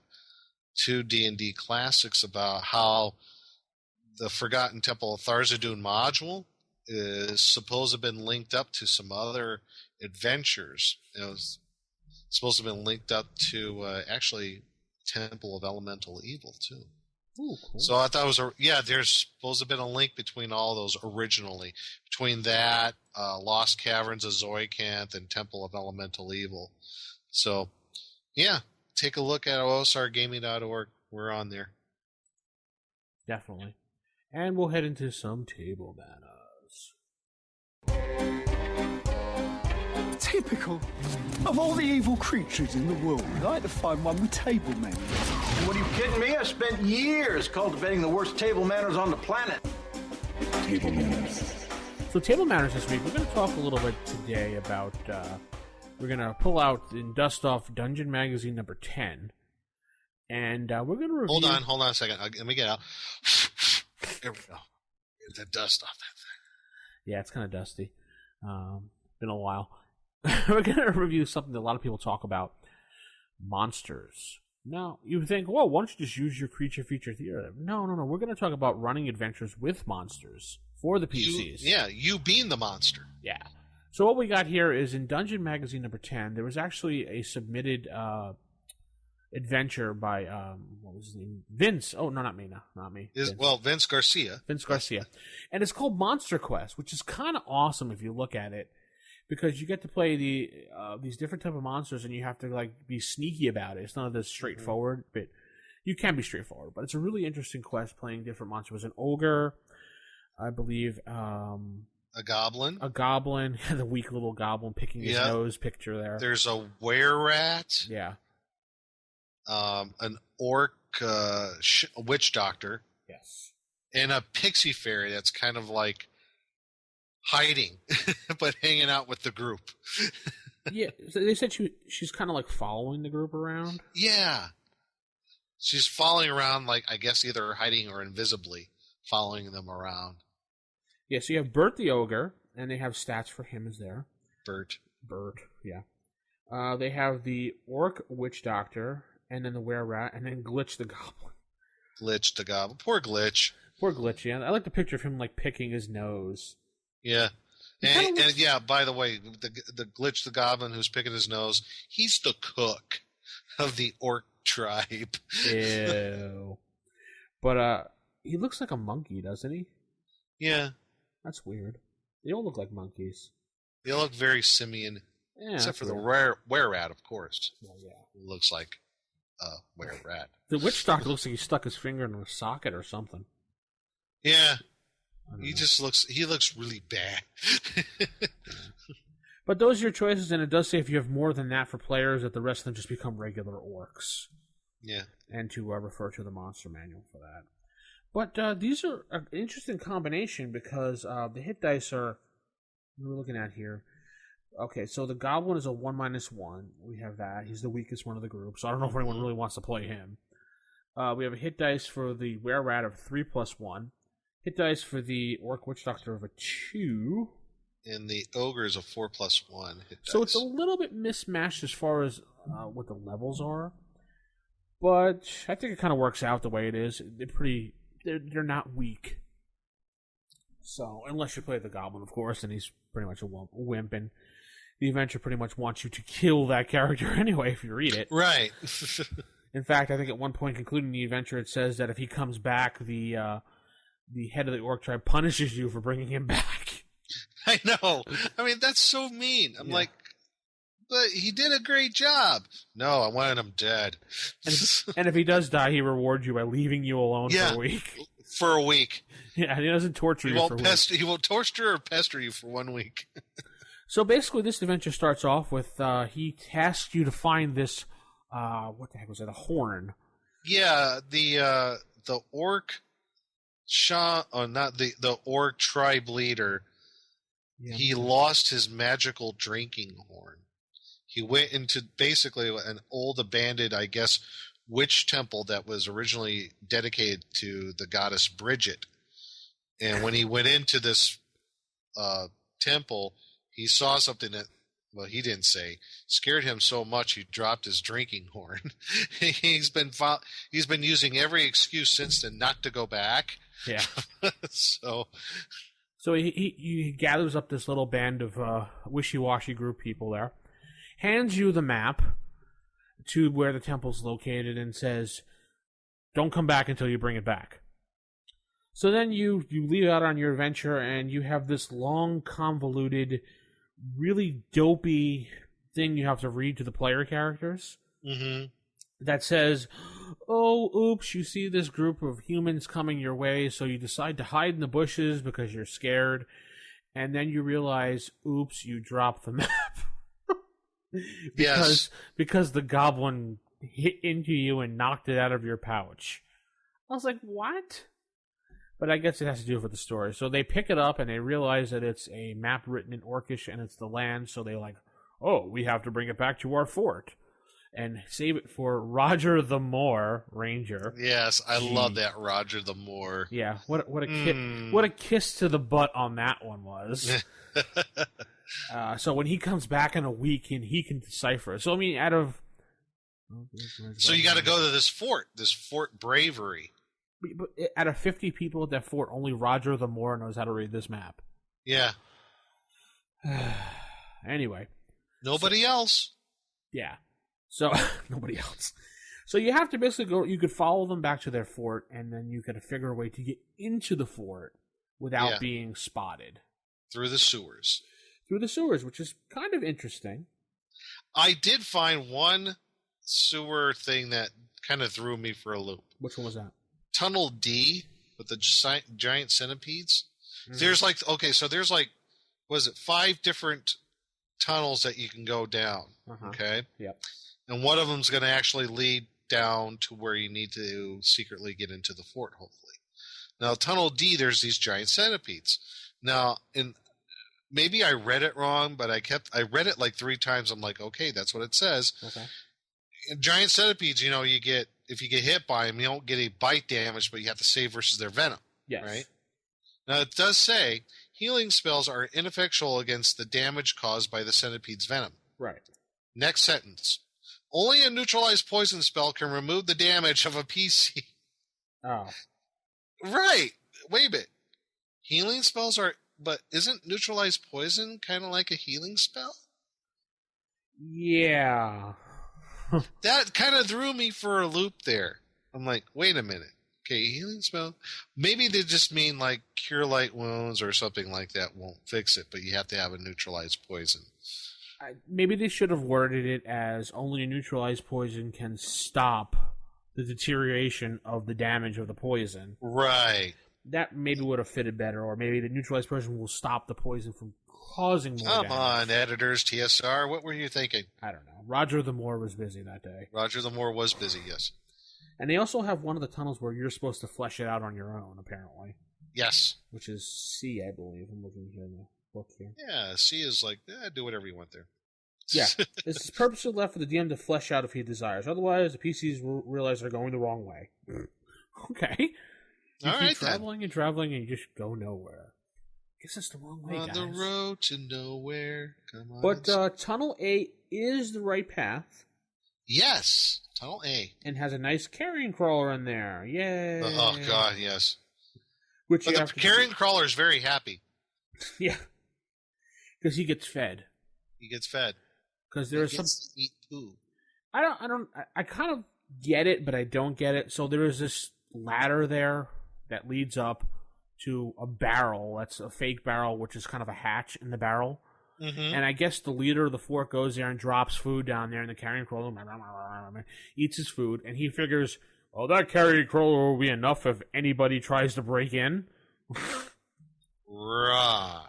to D&D Classics, about how the Forgotten Temple of Tharizdun module is supposed to have been linked up to some other adventures. It was supposed to have been linked up to actually Temple of Elemental Evil, too. Ooh, cool. So I thought there's supposed to have been a link between all those originally, between that, Lost Caverns of Zoicanth, and Temple of Elemental Evil. So, yeah, take a look at osrgaming.org. We're on there. Definitely. And we'll head into some table manners. Typical. Of all the evil creatures in the world, I'd like to find one with table manners. What, are you kidding me? I spent years cultivating the worst table manners on the planet. Table manners. So table manners this week, we're going to talk a little bit today about... we're going to pull out and dust off Dungeon Magazine number 10. And we're going to review... Hold on a second. Let me get out. There we go. Get the dust off that thing. Yeah, it's kind of dusty. Been a while. We're going to review something that a lot of people talk about. Monsters. Now, you would think, well, why don't you just use your creature feature theater? No. We're going to talk about running adventures with monsters for the PCs. You being the monster. Yeah. So what we got here is in Dungeon Magazine number 10, there was actually a submitted adventure by, what was his name? Vince. Oh, no, not me. Vince Garcia. Vince Garcia. And it's called Monster Quest, which is kind of awesome if you look at it, because you get to play these different type of monsters, and you have to like be sneaky about it. It's not this straightforward, but you can be straightforward. But it's a really interesting quest playing different monsters. An ogre, I believe, a goblin, the weak little goblin picking his nose picture there. There's a were-rat. Yeah. An orc witch doctor. Yes. And a pixie fairy that's kind of like hiding, but hanging out with the group. Yeah, so they said she's kind of like following the group around. Yeah. She's following around, like, I guess either hiding or invisibly following them around. Yeah, so you have Bert the Ogre, and they have stats for him as there. Bert, yeah. They have the Orc Witch Doctor, and then the Were-Rat, and then Glitch the Goblin. Glitch the Goblin. Poor Glitch. Poor Glitch, yeah. I like the picture of him, like, picking his nose. Yeah. And yeah, by the way, the Glitch the Goblin who's picking his nose, he's the cook of the orc tribe. Ew. But he looks like a monkey, doesn't he? Yeah. That's weird. They all look like monkeys. They all look very simian. Yeah, except for weird. the were-rat, of course. Well, yeah. Who looks like a were-rat. The witch doctor looks like he stuck his finger in a socket or something. Yeah. He looks really bad. But those are your choices, and it does say if you have more than that for players, that the rest of them just become regular orcs. Yeah. And to refer to the monster manual for that. But these are an interesting combination because the hit dice are, we're looking at here. Okay, so the Goblin is a 1-1. We have that. He's the weakest one of the group, so I don't know if anyone really wants to play him. We have a hit dice for the Were-Rat of 3+1. Hit dice for the Orc Witch Doctor of a 2. And the Ogre is a 4+1 hit dice. So it's a little bit mismatched as far as what the levels are. But I think it kind of works out the way it is. They're not weak. So, unless you play the Goblin, of course, and he's pretty much a wimp, and the adventure pretty much wants you to kill that character anyway if you read it. Right. In fact, I think at one point concluding the adventure, it says that if he comes back, the head of the orc tribe punishes you for bringing him back. I know. I mean, that's so mean. I'm like, but he did a great job. No, I wanted him dead. And if he does die, he rewards you by leaving you alone for a week. For a week. Yeah, and he doesn't torture you for a week. He won't torture or pester you for 1 week. So basically, this adventure starts off with he tasks you to find this, what the heck was it, a horn. Yeah, the orc the orc tribe leader, he lost his magical drinking horn. He went into basically an old abandoned, I guess, witch temple that was originally dedicated to the goddess Bridget. And when he went into this temple, he saw something that, well, he didn't say, scared him so much he dropped his drinking horn. He's been using every excuse since then not to go back. Yeah. So he gathers up this little band of wishy-washy group people there, hands you the map to where the temple's located, and says, don't come back until you bring it back. So then you leave out on your adventure, and you have this long, convoluted, really dopey thing you have to read to the player characters. Mm-hmm. That says, oh, oops, you see this group of humans coming your way, so you decide to hide in the bushes because you're scared, and then you realize, oops, you dropped the map. Because the goblin hit into you and knocked it out of your pouch. I was like, what? But I guess it has to do with the story. So they pick it up and they realize that it's a map written in Orcish and it's the land, so they like, oh, we have to bring it back to our fort and save it for Roger the Moor Ranger. Yes, I love that, Roger the Moor. Yeah, what a kiss to the butt on that one was. So when he comes back in a week and he can decipher it. So I mean, out of So you got to go to this Fort Bravery. But out of 50 people at that fort, only Roger the Moor knows how to read this map. Yeah. Anyway. Nobody else. Yeah. So, nobody else. So you have to basically go, you could follow them back to their fort, and then you could figure a way to get into the fort without being spotted. Through the sewers. Through the sewers, which is kind of interesting. I did find one sewer thing that kind of threw me for a loop. Which one was that? Tunnel D with the giant centipedes. There's there's 5 different tunnels that you can go down. Okay. Yep. And one of them's going to actually lead down to where you need to secretly get into the fort, hopefully. Now, Tunnel D, there's these giant centipedes. Now, maybe I read it wrong, but I read it like 3 times. I'm like, okay, that's what it says. Okay. Giant centipedes, if you get hit by them, you don't get any bite damage, but you have to save versus their venom. Yes. Right? Now, it does say healing spells are ineffectual against the damage caused by the centipede's venom. Right. Next sentence. Only a neutralized poison spell can remove the damage of a PC. Oh. Right. Wait a bit. Healing spells but isn't neutralized poison kind of like a healing spell? Yeah. That kind of threw me for a loop there. I'm like, wait a minute. Okay, healing spell. Maybe they just mean like cure light wounds or something like that won't fix it, but you have to have a neutralized poison. Maybe they should have worded it as only a neutralized poison can stop the deterioration of the damage of the poison. Right. That maybe would have fitted better, or maybe the neutralized poison will stop the poison from causing more damage. Come on, editors, TSR, what were you thinking? I don't know. Roger the Moor was busy that day. Roger the Moor was busy, yes. And they also have one of the tunnels where you're supposed to flesh it out on your own, apparently. Yes. Which is C, I believe. I'm looking here in the book here. Yeah, C is like, do whatever you want there. Yeah. This is purposely left for the DM to flesh out if he desires. Otherwise, the PCs will realize they're going the wrong way. Okay. You keep traveling and traveling and you just go nowhere. Guess that's the wrong way, on guys. the road to nowhere. Come on. But Tunnel A is the right path. Yes. Tunnel A. And has a nice carrion crawler in there. Yay. Oh, God, yes. Which but the carrion crawler is very happy. Yeah. Because he gets fed. He gets fed. Because there is some eat poo. I kind of get it, but I don't get it. So there is this ladder there that leads up to a barrel. That's a fake barrel, which is kind of a hatch in the barrel. Mm-hmm. And I guess the leader of the fort goes there and drops food down there, and the carrion crawler eats his food, and he figures, oh, that carrion crawler will be enough if anybody tries to break in. Right.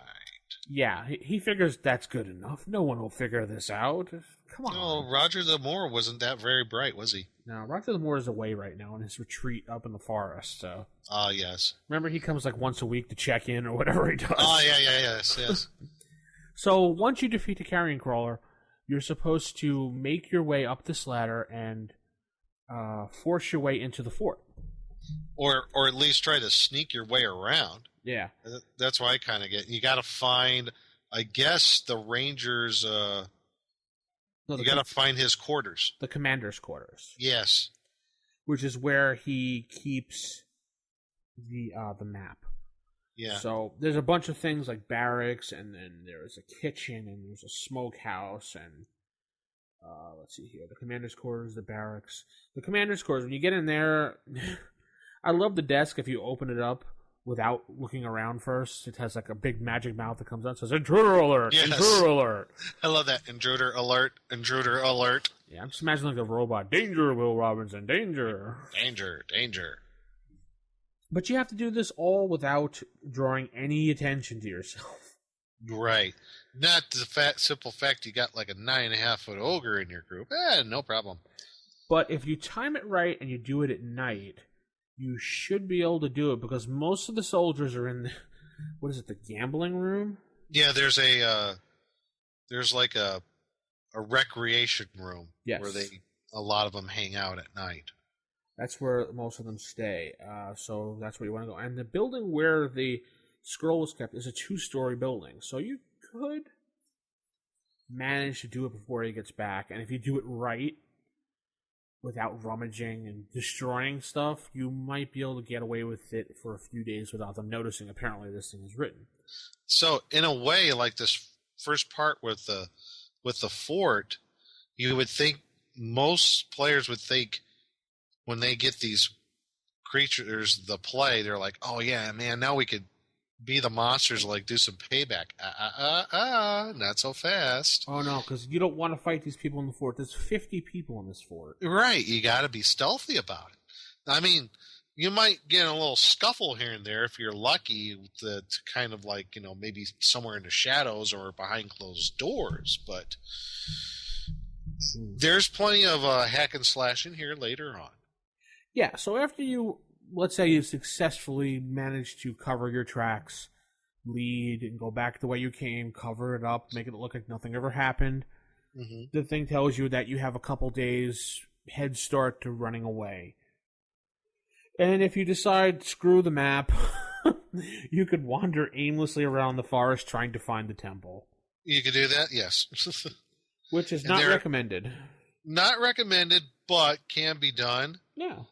Yeah, he figures that's good enough. No one will figure this out. Come on. No, Roger the Moor wasn't that very bright, was he? No, Roger the Moor is away right now in his retreat up in the forest. So. Yes. Remember, he comes like once a week to check in or whatever he does. Oh, yes. So once you defeat the carrion crawler, you're supposed to make your way up this ladder and force your way into the fort. Or at least try to sneak your way around. Yeah. That's what I kind of get. You got to find, I guess, the ranger's... you got to find his quarters. The commander's quarters. Yes. Which is where he keeps the map. Yeah. So there's a bunch of things like barracks, and then there's a kitchen, and there's a smokehouse, and let's see here, the commander's quarters, the barracks. The commander's quarters, when you get in there, I love the desk if you open it up without looking around first. It has like a big magic mouth that comes out and says, "Intruder alert! Yes. Intruder alert!" I love that. Intruder alert! Intruder alert! Yeah, I'm just imagining like a robot. Danger, Will Robinson! Danger! Danger! But you have to do this all without drawing any attention to yourself. Right. Not the simple fact you got like a 9.5-foot ogre in your group. No problem. But if you time it right and you do it at night, you should be able to do it because most of the soldiers are in the gambling room? Yeah, there's like a recreation room. Yes. Where a lot of them hang out at night. That's where most of them stay. So that's where you want to go. And the building where the scroll was kept is a 2-story building. So you could manage to do it before he gets back. And if you do it right, without rummaging and destroying stuff, you might be able to get away with it for a few days without them noticing. Apparently, this thing is written. So in a way, like this first part with the fort, you would think most players would think when they get these creatures the play, they're like, oh yeah, man, now we could be the monsters, like do some payback. Not so fast. Oh no, because you don't want to fight these people in the fort. There's 50 people in this fort. Right, you got to be stealthy about it. I mean, you might get in a little scuffle here and there if you're lucky to kind of like, maybe somewhere in the shadows or behind closed doors, but there's plenty of hack and slash in here later on. Yeah, so after you, let's say you successfully manage to cover your tracks, lead, and go back the way you came, cover it up, make it look like nothing ever happened, the thing tells you that you have a couple days head start to running away. And if you decide, screw the map, you could wander aimlessly around the forest trying to find the temple. You could do that, yes. Which is not recommended. Not recommended, but can be done. Yeah.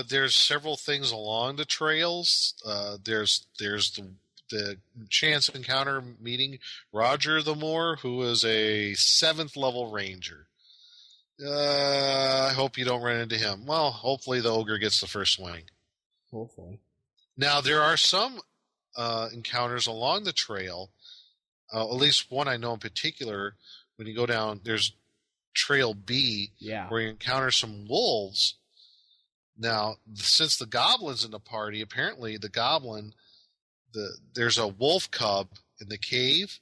There's several things along the trails. There's the chance encounter meeting Roger the Moor, who is a 7th level ranger. I hope you don't run into him. Well, hopefully the ogre gets the first swing. Hopefully. Now, there are some encounters along the trail, at least one I know in particular. When you go down, there's Trail B, where you encounter some wolves. Now, since the goblin's in the party, apparently the goblin, there's a wolf cub in the cave.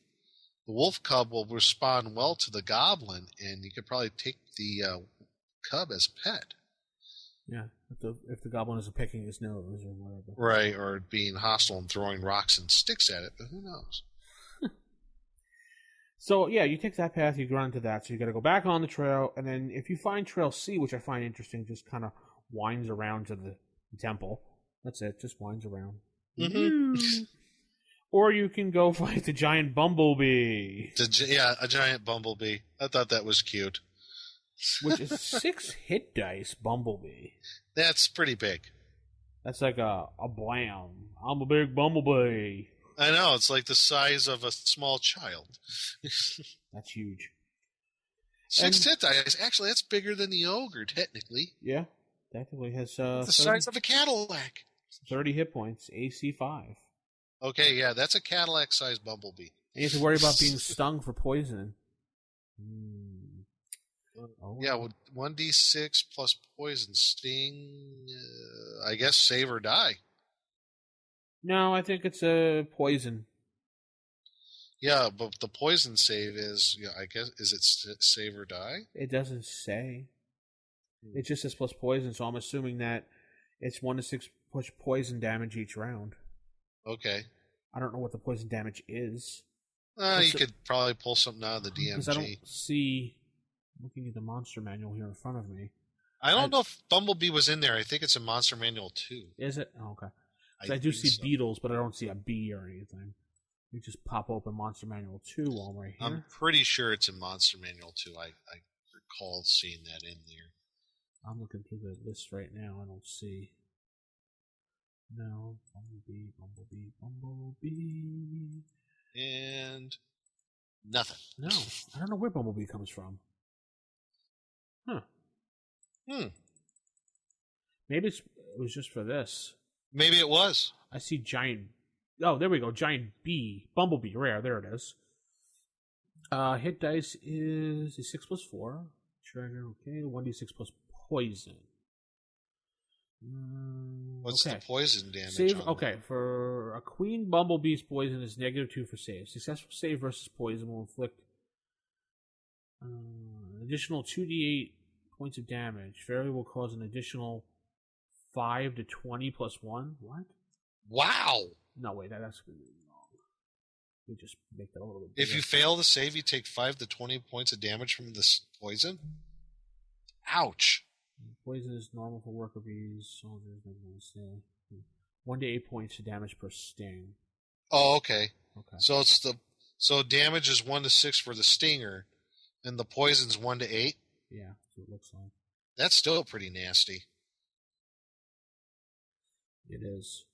The wolf cub will respond well to the goblin, and you could probably take the cub as a pet. Yeah, if the goblin is picking his nose or whatever. Right, or being hostile and throwing rocks and sticks at it, but who knows? So, yeah, you take that path, you run into that, so you got to go back on the trail, and then if you find Trail C, which I find interesting, just kind of winds around to the temple. That's it, just winds around. Mm-hmm. Or you can go fight the giant bumblebee. A giant bumblebee. I thought that was cute. Which is 6 hit dice bumblebee. That's pretty big. That's like a blam. I'm a big bumblebee. I know, it's like the size of a small child. That's huge. 6 hit dice. Actually, that's bigger than the ogre, technically. Yeah, technically has the size of a Cadillac. 30 hit points, AC 5. Okay, yeah, that's a Cadillac-sized bumblebee. And you have to worry about being stung for poison. Oh. Yeah, 1d6 plus poison sting. I guess save or die. No, I think it's a poison. Yeah, but the poison save is, I guess, is it save or die? It doesn't say. It just says plus poison, so I'm assuming that it's 1 to 6 push poison damage each round. Okay. I don't know what the poison damage is. You could probably pull something out of the DMG. Because I don't see... Looking at the monster manual here in front of me. I don't know if Bumblebee was in there. I think it's in Monster Manual 2. Is it? Oh, okay. I do see beetles, but I don't see a bee or anything. You just pop open Monster Manual 2 while we're here. I'm pretty sure it's in Monster Manual 2. I recall seeing that in there. I'm looking through the list right now. I don't see. No. Bumblebee. And nothing. No. I don't know where Bumblebee comes from. Huh. Maybe it was just for this. Maybe it was. I see giant... Oh, there we go. Giant bee. Bumblebee. Rare. There it is. Hit dice is a 6 plus 4. Treasure. Okay. 1d6 plus poison. What's the poison damage? Save. Okay. For a queen bumblebee's poison is -2 for save. Successful save versus poison will inflict an additional 2d8 points of damage. Fairy will cause an additional 5 to 20 plus 1. What? Wow. No, wait, that's going to be wrong. We just make that a little bit bigger. If you fail the save, you take 5 to 20 points of damage from this poison? Ouch. Poison is normal for worker bees, soldiers, 1 to 8 points of damage per sting. Oh, okay. Okay. So damage is 1 to 6 for the stinger, and the poison's 1 to 8? Yeah, that's what it looks like. That's still pretty nasty. It is.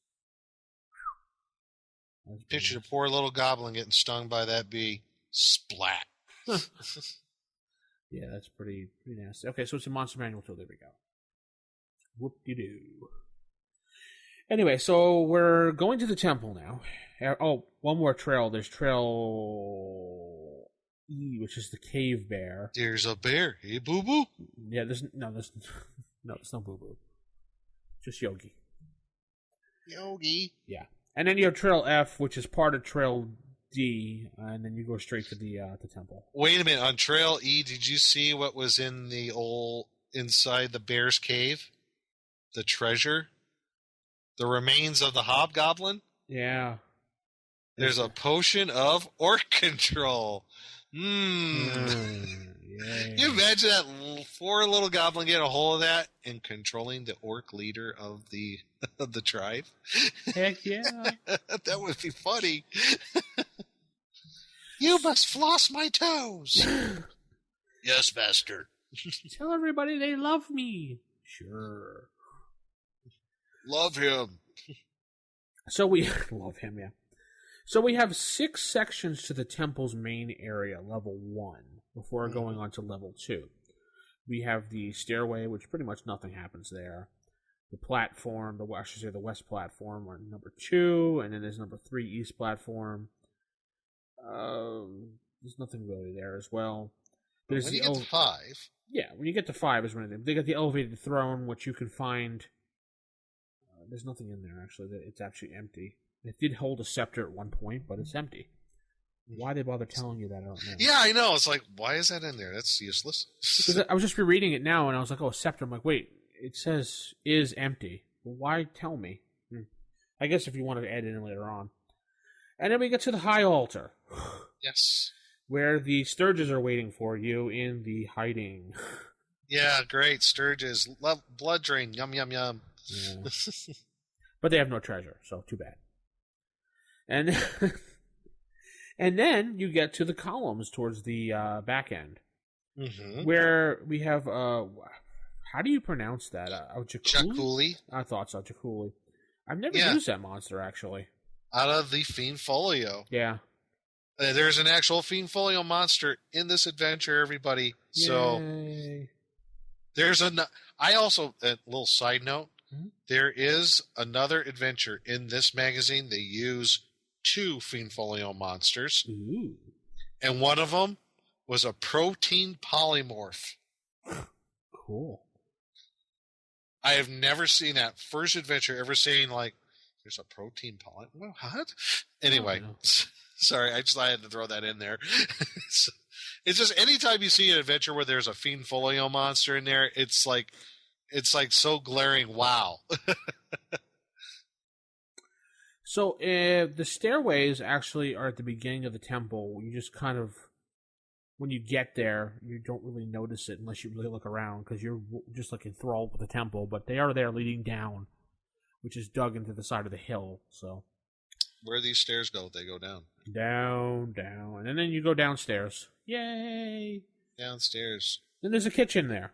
That's Picture pretty the poor little goblin getting stung by that bee. Splat. Yeah, that's pretty nasty. Okay, so it's a Monster Manual 2. There we go. Whoop-de-doo. Anyway, so we're going to the temple now. Oh, one more trail. There's Trail E, which is the cave bear. There's a bear. Hey, boo-boo. Yeah, there's no boo-boo. Just Yogi. Yogi. Yeah. And then you have Trail F, which is part of Trail D, and then you go straight to the temple. Wait a minute. On Trail E, did you see what was in the inside the bear's cave? The treasure? The remains of the hobgoblin? Yeah. There's a potion of orc control. Yeah. Can you imagine that poor little goblin getting a hold of that and controlling the orc leader of the tribe? Heck yeah. That would be funny. You must floss my toes. Yes, master. Tell everybody they love me. Sure. Love him. So we love him, yeah. So we have 6 sections to the temple's main area, level 1, before going on to level 2. We have the stairway, which pretty much nothing happens there. The platform, the west platform, on number 2, and then there's number 3, east platform. There's nothing really there as well. There's when you get to 5. Yeah, when you get to 5 is when they got the elevated throne, which you can find. There's nothing in there, actually. It's actually empty. It did hold a scepter at one point, but it's empty. Why they bother telling you that, I don't know. Yeah, I know. It's like, why is that in there? That's useless. I was just rereading it now, and I was like, oh, a scepter. I'm like, wait, it says is empty. Well, why tell me? I guess if you want to add it in later on. And then we get to the high altar. Yes. Where the Sturges are waiting for you in the hiding. Yeah, great. Sturges. Love blood drain. Yum, yum, yum. Yeah. But they have no treasure, so too bad. And and then you get to the columns towards the back end, where we have how do you pronounce that? Jakuli? I thought so, Jakuli. I've never used that monster actually. Out of the Fiend Folio. Yeah. There's an actual Fiend Folio monster in this adventure, everybody. Yay. So there's I also, a little side note, there is another adventure in this magazine. They use 2 Fiend Folio monsters. Ooh. And one of them was a protein polymorph. Cool. I have never seen that. First adventure ever seeing, like, there's a protein polymorph? What? Anyway, sorry, I had to throw that in there. It's just anytime you see an adventure where there's a Fiend Folio monster in there, it's like so glaring. Wow. So the stairways actually are at the beginning of the temple. You just kind of, when you get there, you don't really notice it unless you really look around because you're just like enthralled with the temple. But they are there leading down, which is dug into the side of the hill. So where these stairs go, they go down. Down, and then you go downstairs. Yay! Downstairs. Then there's a kitchen there.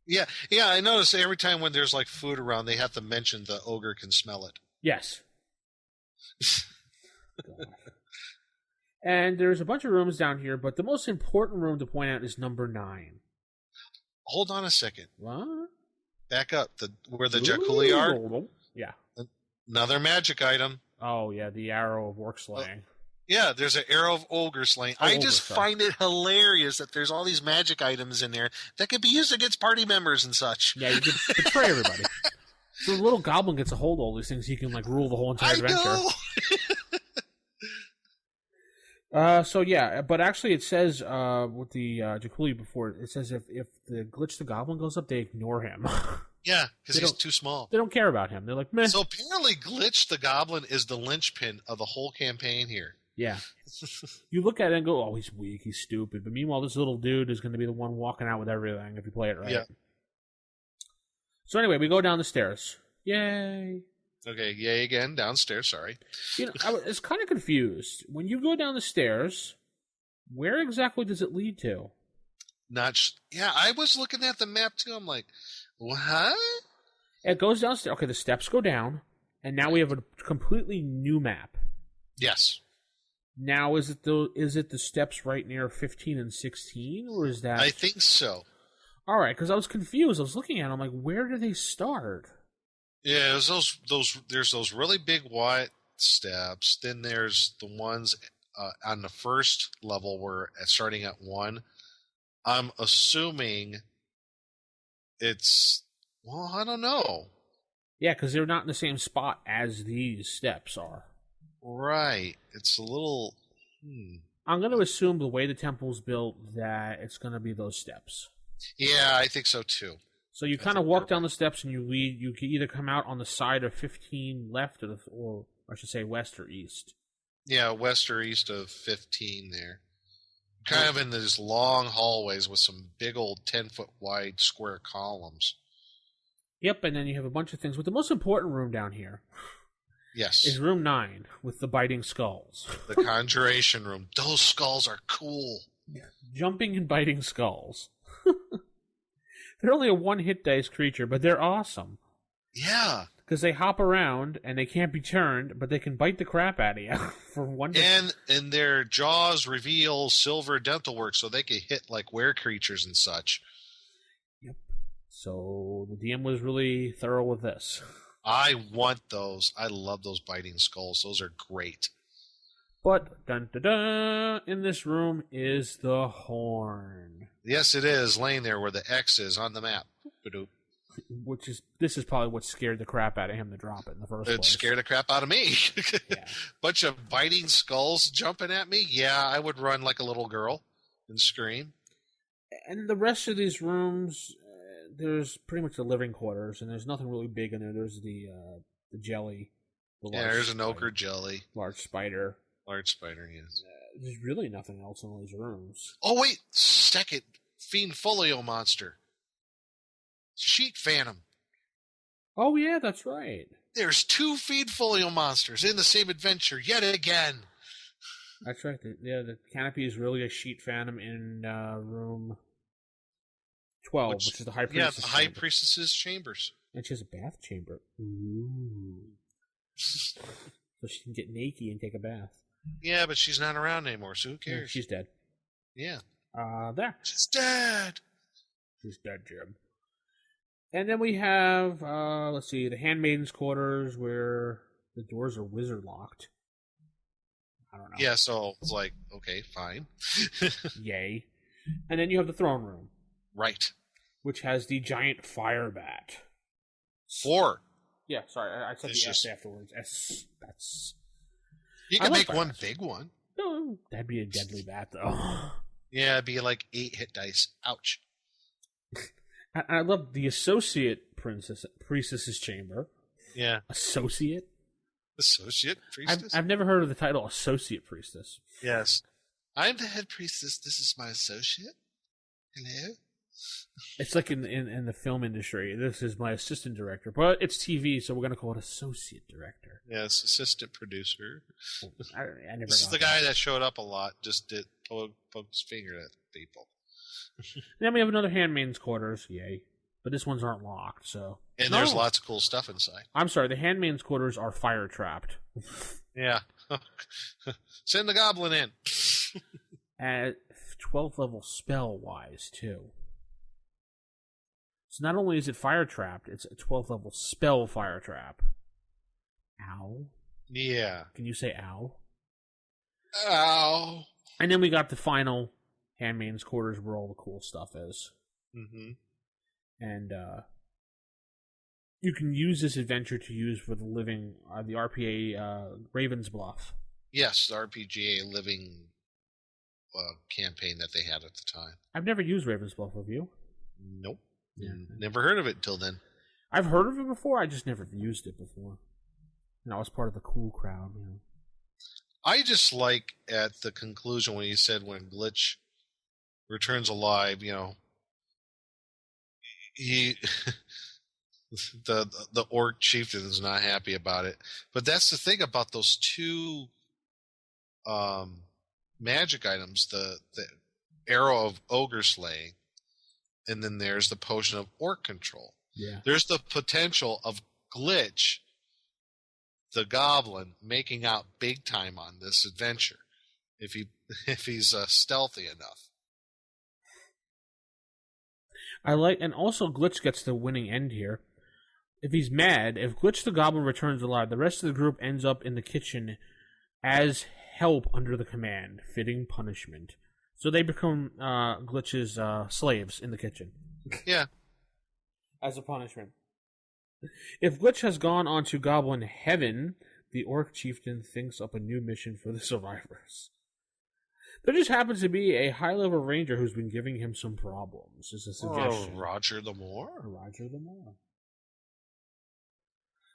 Yeah, I notice every time when there's like food around, they have to mention the ogre can smell it. Yes. And there's a bunch of rooms down here, but the most important room to point out is number 9. Hold on a second. What? Back up. Where the Jakuli are? Yeah. Another magic item. Oh, yeah, the arrow of orc slaying. Yeah, there's an arrow of ogre slaying. I just find it hilarious that there's all these magic items in there that could be used against party members and such. Yeah, you can betray everybody. So the little goblin gets a hold of all these things, he can like rule the whole entire adventure. So yeah, but actually it says with the Jakuli before, it says if the Glitch the Goblin goes up, they ignore him. Yeah, because he's too small. They don't care about him. They're like, meh. So apparently Glitch the Goblin is the linchpin of the whole campaign here. Yeah. You look at it and go, oh, he's weak, he's stupid. But meanwhile, this little dude is going to be the one walking out with everything if you play it right. Yeah. So anyway, we go down the stairs. Yay. Okay, yay again, downstairs, sorry. You know, I was kind of confused. When you go down the stairs, where exactly does it lead to? Yeah, I was looking at the map too. I'm like, what? It goes downstairs. Okay, the steps go down, and now we have a completely new map. Yes. Now, is it the steps right near 15 and 16, or is that? I think so. All right, because I was confused. I was looking at it. I'm like, where do they start? Yeah, it was those. There's those really big wide steps. Then there's the ones on the first level where starting at 1. I'm assuming it's, well, I don't know. Yeah, because they're not in the same spot as these steps are. Right. It's a little. I'm going to assume the way the temple's built that it's going to be those steps. Yeah, I think so too. So you kind of walk down the steps and you lead. You can either come out on the side of 15 left or I should say west or east. Yeah, west or east of 15 there. Kind of in these long hallways with some big old 10-foot wide square columns. Yep, and then you have a bunch of things. But the most important room down here is room 9 with the biting skulls. The conjuration room. Those skulls are cool. Jumping and biting skulls. They're only a 1-hit dice creature, but they're awesome. Yeah. Because they hop around and they can't be turned, but they can bite the crap out of you for one. And their jaws reveal silver dental work, so they can hit like were creatures and such. Yep. So the DM was really thorough with this. I want those. I love those biting skulls. Those are great. But dun dun dun, in this room is the horn. Yes, it is laying there where the X is on the map. Ba-doop. This is probably what scared the crap out of him to drop it in the first place. It scared the crap out of me. Yeah. Bunch of biting skulls jumping at me. Yeah, I would run like a little girl and scream. And the rest of these rooms, there's pretty much the living quarters, and there's nothing really big in there. There's the jelly. There's an ochre jelly. Large spider. Large spider, yes. There's really nothing else in these rooms. Oh, wait. Second Fiend Folio monster. Sheet Phantom. Oh, yeah, that's right. There's 2 Fiend Folio monsters in the same adventure yet again. That's right. The canopy is really a Sheet Phantom in room 12, which is the High Priestess. Yeah, the High Priestess's chambers. And she has a bath chamber. Ooh. So she can get naked and take a bath. Yeah, but she's not around anymore, so who cares? Yeah, she's dead. Yeah. There. She's dead. She's dead, Jim. And then we have, let's see, the Handmaiden's quarters where the doors are wizard locked. I don't know. Yeah, so it's like, okay, fine. Yay. And then you have the throne room. Right. Which has the giant fire bat. 4. Yeah, sorry, I said the S afterwards. That's... You can make one big one. No, that'd be a deadly bat, though. Yeah, it'd be like 8 hit dice. Ouch. I love the Associate Priestess's Chamber. Yeah. Associate Priestess? I've never heard of the title Associate Priestess. Yes. I'm the head priestess. This is my associate. Hello? It's like in the film industry. This is my assistant director. But it's TV, so we're going to call it associate director. Yes, assistant producer. I never This is the guy that showed up a lot, just did poked his finger at people. Then we have another Handmaid's Quarters. Yay. But this ones aren't locked, so... And there's lots of cool stuff inside. I'm sorry, the Handmaid's Quarters are fire-trapped. Yeah. Send the goblin in. At 12th level spell-wise, too. So not only is it fire-trapped, it's a 12th level spell fire-trap. Ow. Yeah. Can you say ow? Ow. And then we got the final Handmaid's Quarters where all the cool stuff is. Mm-hmm. And you can use this adventure to use for the living, the RPA Raven's Bluff. Yes, the RPGA living campaign that they had at the time. I've never used Raven's Bluff, have you? Nope. Yeah. Never heard of it until then. I've heard of it before, I just never used it before. And I was part of the cool crowd, you know. I just like at the conclusion when he said when Glitch returns alive, you know, he the orc chieftain is not happy about it. But that's the thing about those 2 magic items, the Arrow of Ogre Slaying, and then there's the Potion of Orc Control. Yeah. There's the potential of Glitch, the Goblin, making out big time on this adventure if he's stealthy enough. And also Glitch gets the winning end here. If he's mad, if Glitch the Goblin returns alive, the rest of the group ends up in the kitchen as help under the command, fitting punishment. So they become Glitch's slaves in the kitchen. Yeah. As a punishment. If Glitch has gone on to Goblin Heaven, the Orc Chieftain thinks up a new mission for the survivors. There just happens to be a high-level ranger who's been giving him some problems, is a suggestion. Oh, Roger the Moor? Roger the Moor.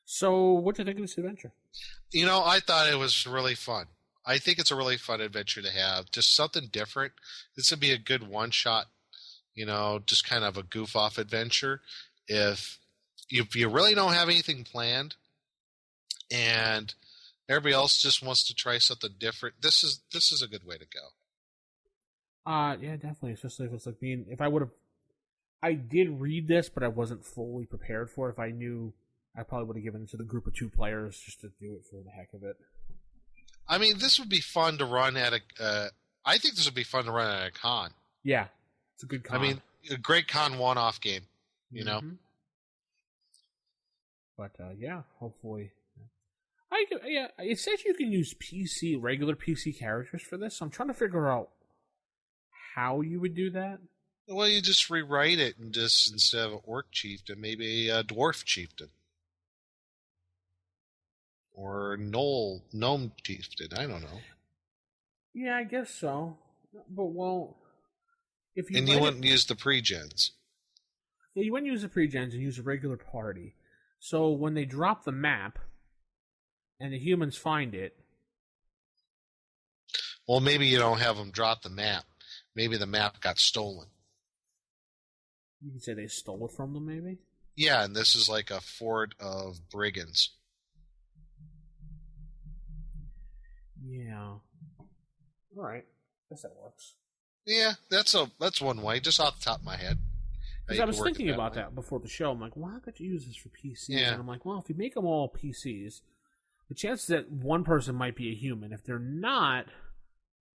So, what do you think of this adventure? You know, I thought it was really fun. I think it's a really fun adventure to have. Just something different. This would be a good one-shot, you know, just kind of a goof-off adventure. If you really don't have anything planned and everybody else just wants to try something different, this is a good way to go. Yeah, definitely. Especially if it's like being, I did read this, but I wasn't fully prepared for it. If I knew, I probably would have given it to the group of 2 players just to do it for the heck of it. I mean, this would be fun to run at I think this would be fun to run at a con. Yeah, it's a good con. I mean, a great con one-off game, you know? But, yeah, hopefully. It says you can use regular PC characters for this, so I'm trying to figure out how you would do that. Well, you just rewrite it and just, instead of an Orc Chieftain, maybe a Dwarf Chieftain. Or Gnome Chieftain, I don't know. Yeah, I guess so. But, well, if you... And you wouldn't use the pre-gens. Yeah, you wouldn't use the pre-gens and use a regular party. So when they drop the map and the humans find it... Well, maybe you don't have them drop the map. Maybe the map got stolen. You can say they stole it from them, maybe? Yeah, and this is like a fort of brigands. Yeah. Alright. Guess that works. Yeah, that's one way, just off the top of my head. Because I was thinking about that before the show. I'm like, well, how could you use this for PC? Yeah. And I'm like, well, if you make them all PCs, the chances that one person might be a human. If they're not,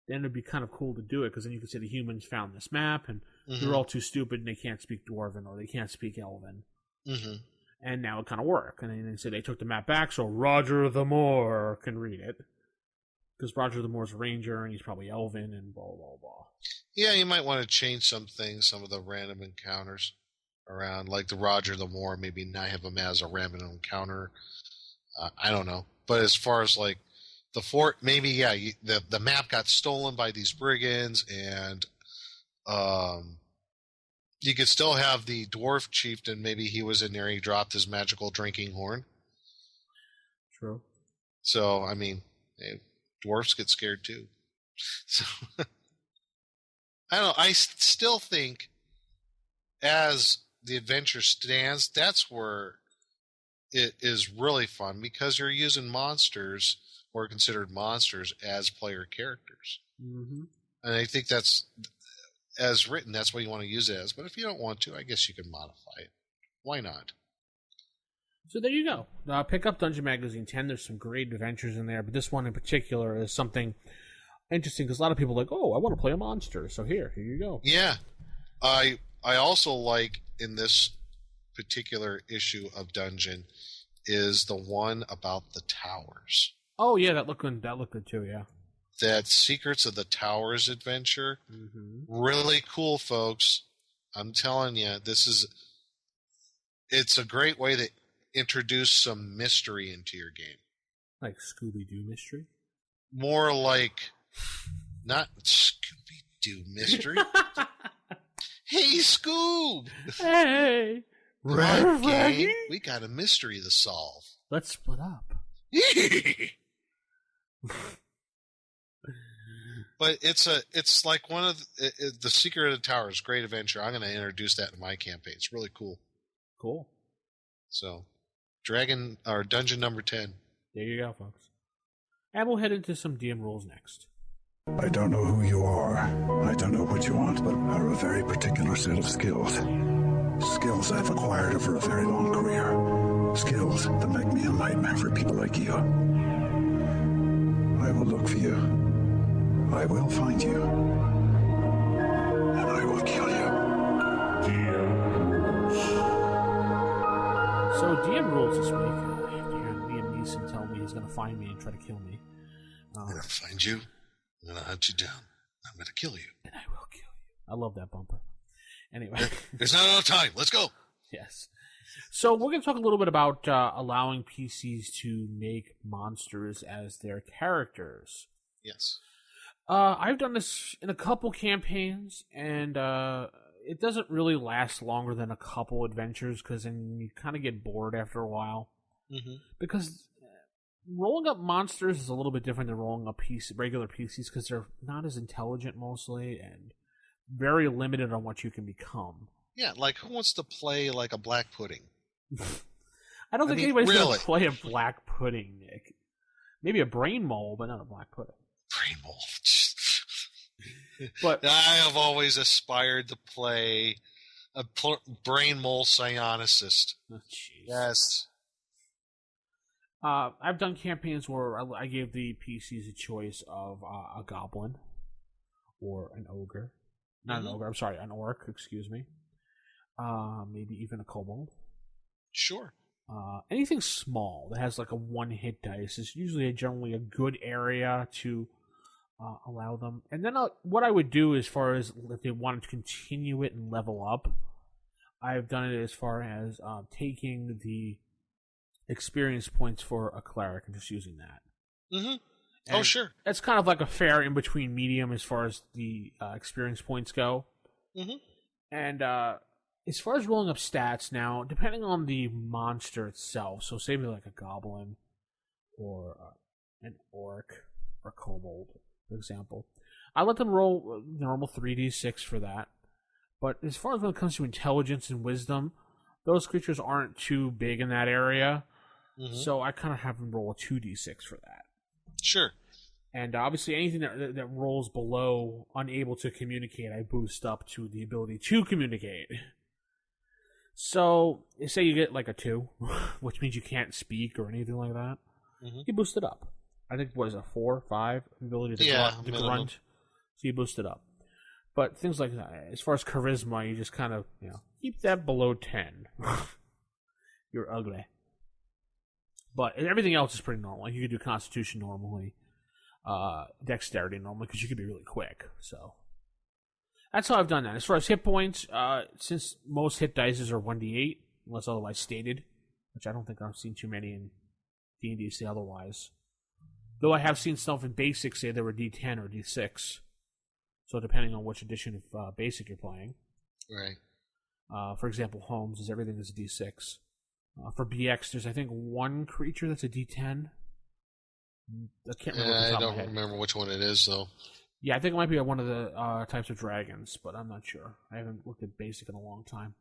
then it'd be kind of cool to do it, because then you could say the humans found this map, and they're all too stupid, and they can't speak Dwarven, or they can't speak Elven. Mm-hmm. And now it kind of work. And then they say they took the map back, so Roger the Moor can read it. Because Roger the Moor's a ranger, and he's probably Elven, and blah, blah, blah. Yeah, you might want to change some things, some of the random encounters around, like the Roger the Moor, maybe not have him as a random encounter. I don't know. But as far as, like, the fort, maybe, yeah, the map got stolen by these brigands, and you could still have the dwarf chieftain, maybe he was in there, he dropped his magical drinking horn. True. So, I mean, dwarfs get scared too. So, I don't know, I still think, as the adventure stands, that's where it is really fun, because you're using monsters, or considered monsters, as player characters. Mm-hmm. And I think that's, as written, that's what you want to use it as. But if you don't want to, I guess you can modify it. Why not? So there you go. Pick up Dungeon Magazine 10. There's some great adventures in there, but this one in particular is something interesting, because a lot of people are like, oh, I want to play a monster. So here you go. Yeah. I also like, in this particular issue of Dungeon, is the one about the towers. Oh yeah, that looked good too. Yeah, that Secrets of the Towers adventure, really cool, folks. I'm telling you, it's a great way to introduce some mystery into your game. Like Scooby-Doo mystery? More like, not Scooby-Doo mystery. Hey, Scoob! Hey! Come on, gang. We got a mystery to solve. Let's split up. But it's like one of the Secret of the Towers, great adventure. I'm going to introduce that in my campaign. It's really cool. Cool. So, Dungeon number 10. There you go, folks. And we'll head into some DM rules next. I don't know who you are. I don't know what you want, but I have a very particular set of skills. Skills I've acquired over a very long career. Skills that make me a nightmare for people like you. I will look for you. I will find you. And I will kill you. So DM rules this week. You hear Liam Neeson tell me he's going to find me and try to kill me. I'm going to find you. I'm going to hunt you down. I'm going to kill you. And I will kill you. I love that bumper. Anyway. There's not enough time. Let's go. Yes. So we're going to talk a little bit about allowing PCs to make monsters as their characters. Yes. I've done this in a couple campaigns, and it doesn't really last longer than a couple adventures because then you kind of get bored after a while. Mm-hmm. Because rolling up monsters is a little bit different than rolling up regular PCs because they're not as intelligent mostly and very limited on what you can become. Yeah, like who wants to play like a black pudding? I don't think anybody's really going to play a black pudding, Nick. Maybe a brain mole, but not a black pudding. Brain mole. But I have always aspired to play a brain mole psionicist. Oh, yes. I've done campaigns where I gave the PCs a choice of a goblin or an ogre. Not an ogre, I'm sorry, an orc, excuse me. Maybe even a kobold. Sure. Anything small that has like a one-hit dice is usually generally a good area to allow them. And then what I would do as far as if they wanted to continue it and level up, I've done it as far as taking the experience points for a cleric and just using that. Mm-hmm. And oh, sure. It's kind of like a fair in-between medium as far as the experience points go. Mm-hmm. And as far as rolling up stats now, depending on the monster itself, so say like a goblin or an orc or a kobold, for example, I let them roll normal 3d6 for that. But as far as when it comes to intelligence and wisdom, those creatures aren't too big in that area. Mm-hmm. So I kind of have them roll a 2d6 for that. Sure. And obviously anything that rolls below unable to communicate, I boost up to the ability to communicate. So, say you get like a 2, which means you can't speak or anything like that, you boost it up. I think, what is it, 4, 5? Ability to grunt. So you boost it up. But things like that, as far as charisma, you just kind of, keep that below 10. You're ugly. But everything else is pretty normal. Like you could do Constitution normally, Dexterity normally, because you could be really quick. So that's how I've done that. As far as hit points, since most hit dices are 1d8, unless otherwise stated, which I don't think I've seen too many in D&D say otherwise. Though I have seen stuff in Basic say there were d10 or d6. So depending on which edition of Basic you're playing. Right. For example, Holmes is everything is a d6. For BX, there's I think one creature that's a D10. I can't remember. I don't remember which one it is though. Yeah, I think it might be one of the types of dragons, but I'm not sure. I haven't looked at Basic in a long time.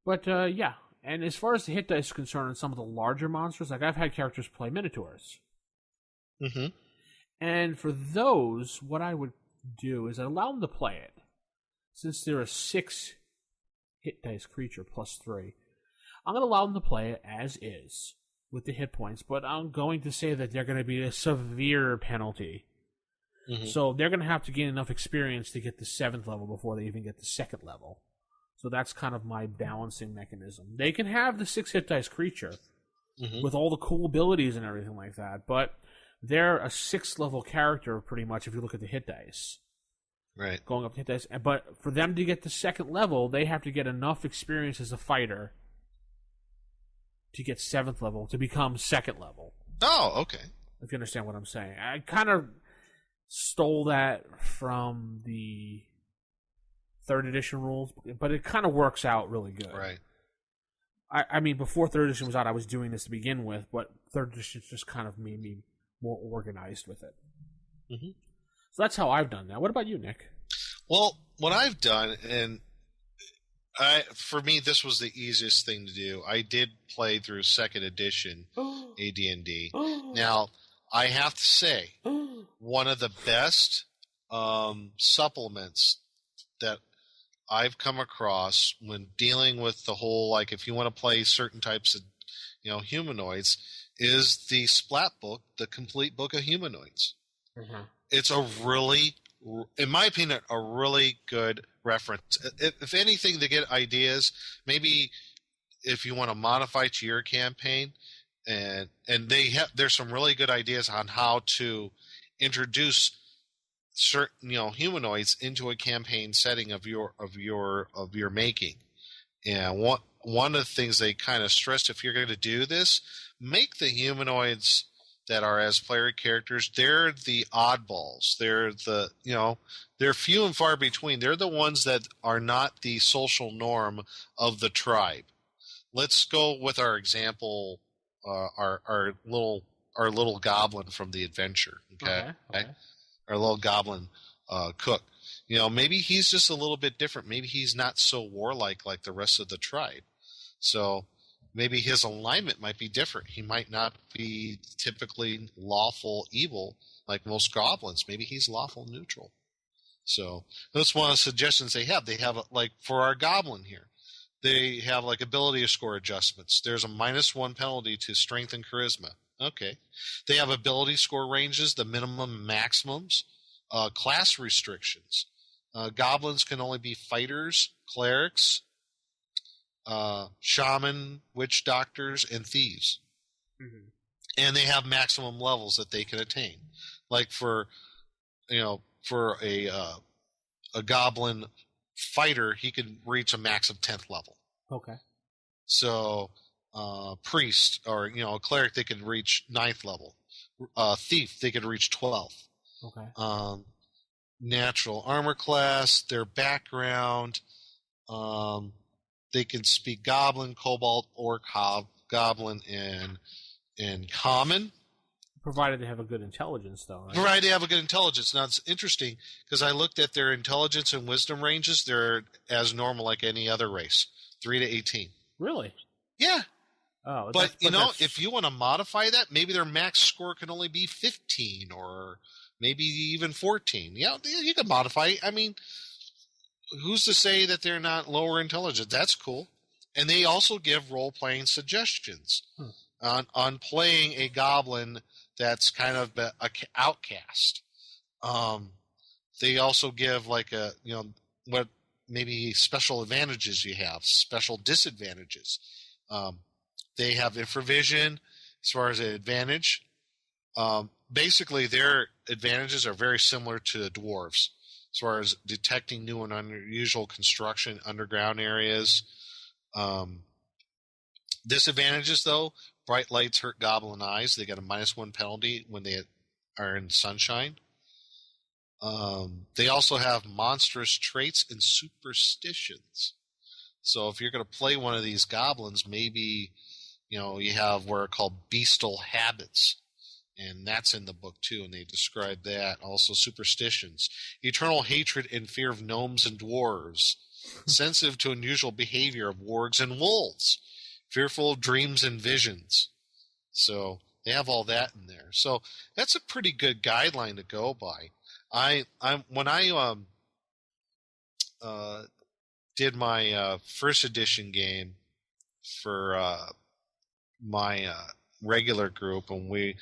But yeah, and as far as the hit dice is concerned, on some of the larger monsters, like I've had characters play Minotaurs. Mm-hmm. And for those, what I would do is I'd allow them to play it, since they're a 6 hit dice creature plus 3. I'm going to allow them to play it as is with the hit points, but I'm going to say that they're going to be a severe penalty. Mm-hmm. So they're going to have to gain enough experience to get the 7th level before they even get the 2nd level. So that's kind of my balancing mechanism. They can have the 6 hit dice creature with all the cool abilities and everything like that, but they're a 6th level character pretty much if you look at the hit dice. Right. Going up to hit dice. But for them to get the 2nd level, they have to get enough experience as a fighter to get 7th level, to become 2nd level. Oh, okay. If you understand what I'm saying. I kind of stole that from the 3rd edition rules, but it kind of works out really good. Right. I mean, before 3rd edition was out, I was doing this to begin with, but 3rd edition just kind of made me more organized with it. Mm-hmm. So that's how I've done that. What about you, Nick? Well, what I've done, and for me, this was the easiest thing to do. I did play through 2nd edition AD&D. Now, I have to say, one of the best supplements that I've come across when dealing with the whole, like, if you want to play certain types of, humanoids, is the Splat book, the Complete Book of Humanoids. Mm-hmm. It's a really, in my opinion, a really good reference. If anything, to get ideas, maybe if you want to modify to your campaign, and there's some really good ideas on how to introduce certain humanoids into a campaign setting of your making. And one of the things they kind of stressed, if you're going to do this, make the humanoids that are as player characters, they're the oddballs. They're they're few and far between. They're the ones that are not the social norm of the tribe. Let's go with our example, our little goblin from the adventure. Okay. Our little goblin cook. Maybe he's just a little bit different. Maybe he's not so warlike like the rest of the tribe. So maybe his alignment might be different. He might not be typically lawful evil like most goblins. Maybe he's lawful neutral. So that's one of the suggestions they have. They have, like, for our goblin here, they have, like, ability score adjustments. There's a -1 penalty to strength and charisma. Okay. They have ability score ranges, the minimum and maximums, class restrictions. Goblins can only be fighters, clerics, shaman, witch doctors, and thieves. Mm-hmm. And they have maximum levels that they can attain. Like for a goblin fighter, he can reach a max of 10th level. Okay. So priest or a cleric, they can reach 9th level. Thief, they can reach 12th. Okay. Natural armor class, their background, they can speak Goblin, Kobold, Orc, Goblin, and Common. Provided they have a good intelligence, though. Right? Provided they have a good intelligence. Now, it's interesting because I looked at their intelligence and wisdom ranges. They're as normal like any other race, 3 to 18. Really? Yeah. Oh, but if you want to modify that, maybe their max score can only be 15 or maybe even 14. Yeah, you can modify. I mean, who's to say that they're not lower intelligence? That's cool. And they also give role-playing suggestions on playing a goblin that's kind of an outcast. They also give, like, what maybe special advantages you have, special disadvantages. They have infravision as far as an advantage. Basically, their advantages are very similar to the dwarves as far as detecting new and unusual construction, underground areas. Disadvantages, though, bright lights hurt goblin eyes. They get a -1 penalty when they are in sunshine. They also have monstrous traits and superstitions. So if you're going to play one of these goblins, maybe you have what are called bestial habits. And that's in the book, too, and they describe that. Also, superstitions. Eternal hatred and fear of gnomes and dwarves. Sensitive to unusual behavior of wargs and wolves. Fearful of dreams and visions. So they have all that in there. So that's a pretty good guideline to go by. When I did my first edition game for my regular group, and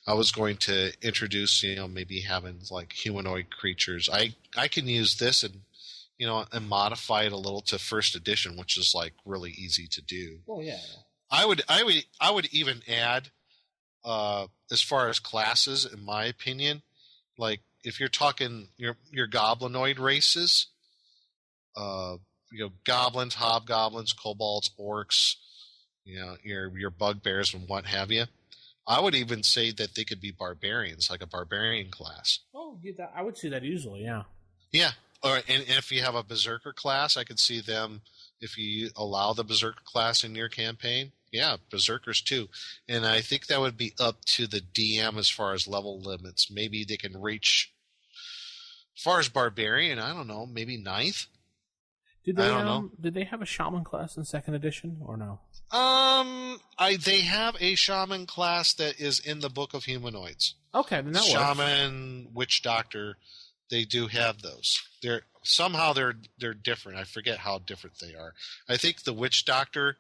I was going to introduce, maybe having like humanoid creatures. I can use this and modify it a little to first edition, which is like really easy to do. Oh yeah. I would even add, as far as classes, in my opinion, like if you're talking your goblinoid races, goblins, hobgoblins, kobolds, orcs, your bugbears and what have you. I would even say that they could be barbarians, like a barbarian class. Oh, I would see that easily, yeah. Yeah. And if you have a berserker class, I could see them, if you allow the berserker class in your campaign. Yeah, berserkers too. And I think that would be up to the DM as far as level limits. Maybe they can reach, as far as barbarian, I don't know, maybe 9th? I don't know. Did they have a shaman class in 2nd edition or no? They have a shaman class that is in the Book of Humanoids. Okay, then that works. Shaman, witch doctor, they do have those. They're different. I forget how different they are. I think the Witch Doctor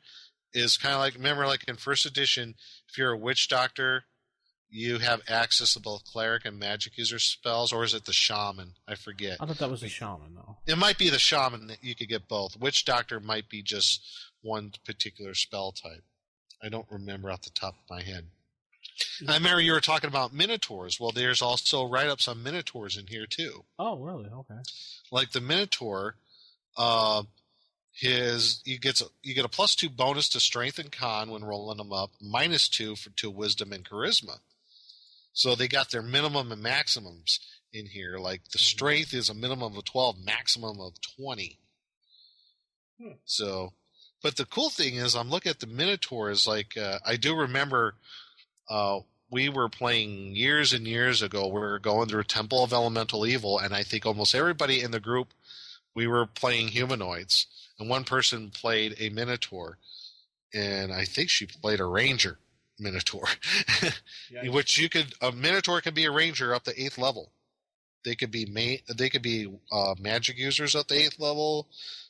is kind of like, remember, like in first edition, if you're a Witch Doctor, you have access to both cleric and magic user spells, or is it the shaman? I forget. I thought that was the shaman, though. It might be the shaman that you could get both. Witch Doctor might be just one particular spell type. I don't remember off the top of my head. I remember you were talking about Minotaurs. Well, there's also write-ups on Minotaurs in here, too. Oh, really? Okay. Like the Minotaur, you get a +2 bonus to strength and con when rolling them up, -2 to wisdom and charisma. So they got their minimum and maximums in here. Like the strength is a minimum of 12, maximum of 20. So, but the cool thing is, I'm looking at the Minotaurs. Like I do remember, we were playing years and years ago. We were going through Temple of Elemental Evil, and I think almost everybody in the group, we were playing humanoids, and one person played a Minotaur, and I think she played a Ranger Minotaur, which a Minotaur can be a Ranger up to 8th level. They could be magic users up to 8th level,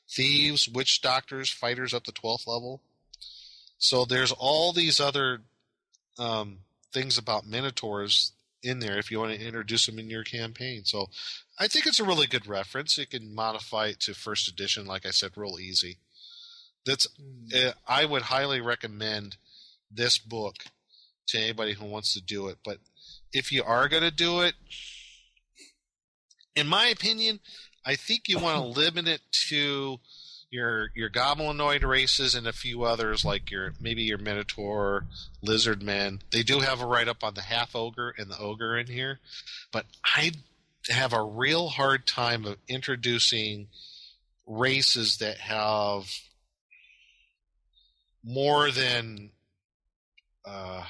thieves, witch doctors, fighters up to 12th level. So there's all these other things about Minotaurs in there if you want to introduce them in your campaign. So I think it's a really good reference. You can modify it to first edition, like I said, real easy. I would highly recommend this book to anybody who wants to do it. But if you are going to do it, in my opinion, I think you want to limit it to your goblinoid races and a few others, like maybe your Minotaur, lizard men. They do have a write-up on the half ogre and the ogre in here, but I have a real hard time of introducing races that have more than a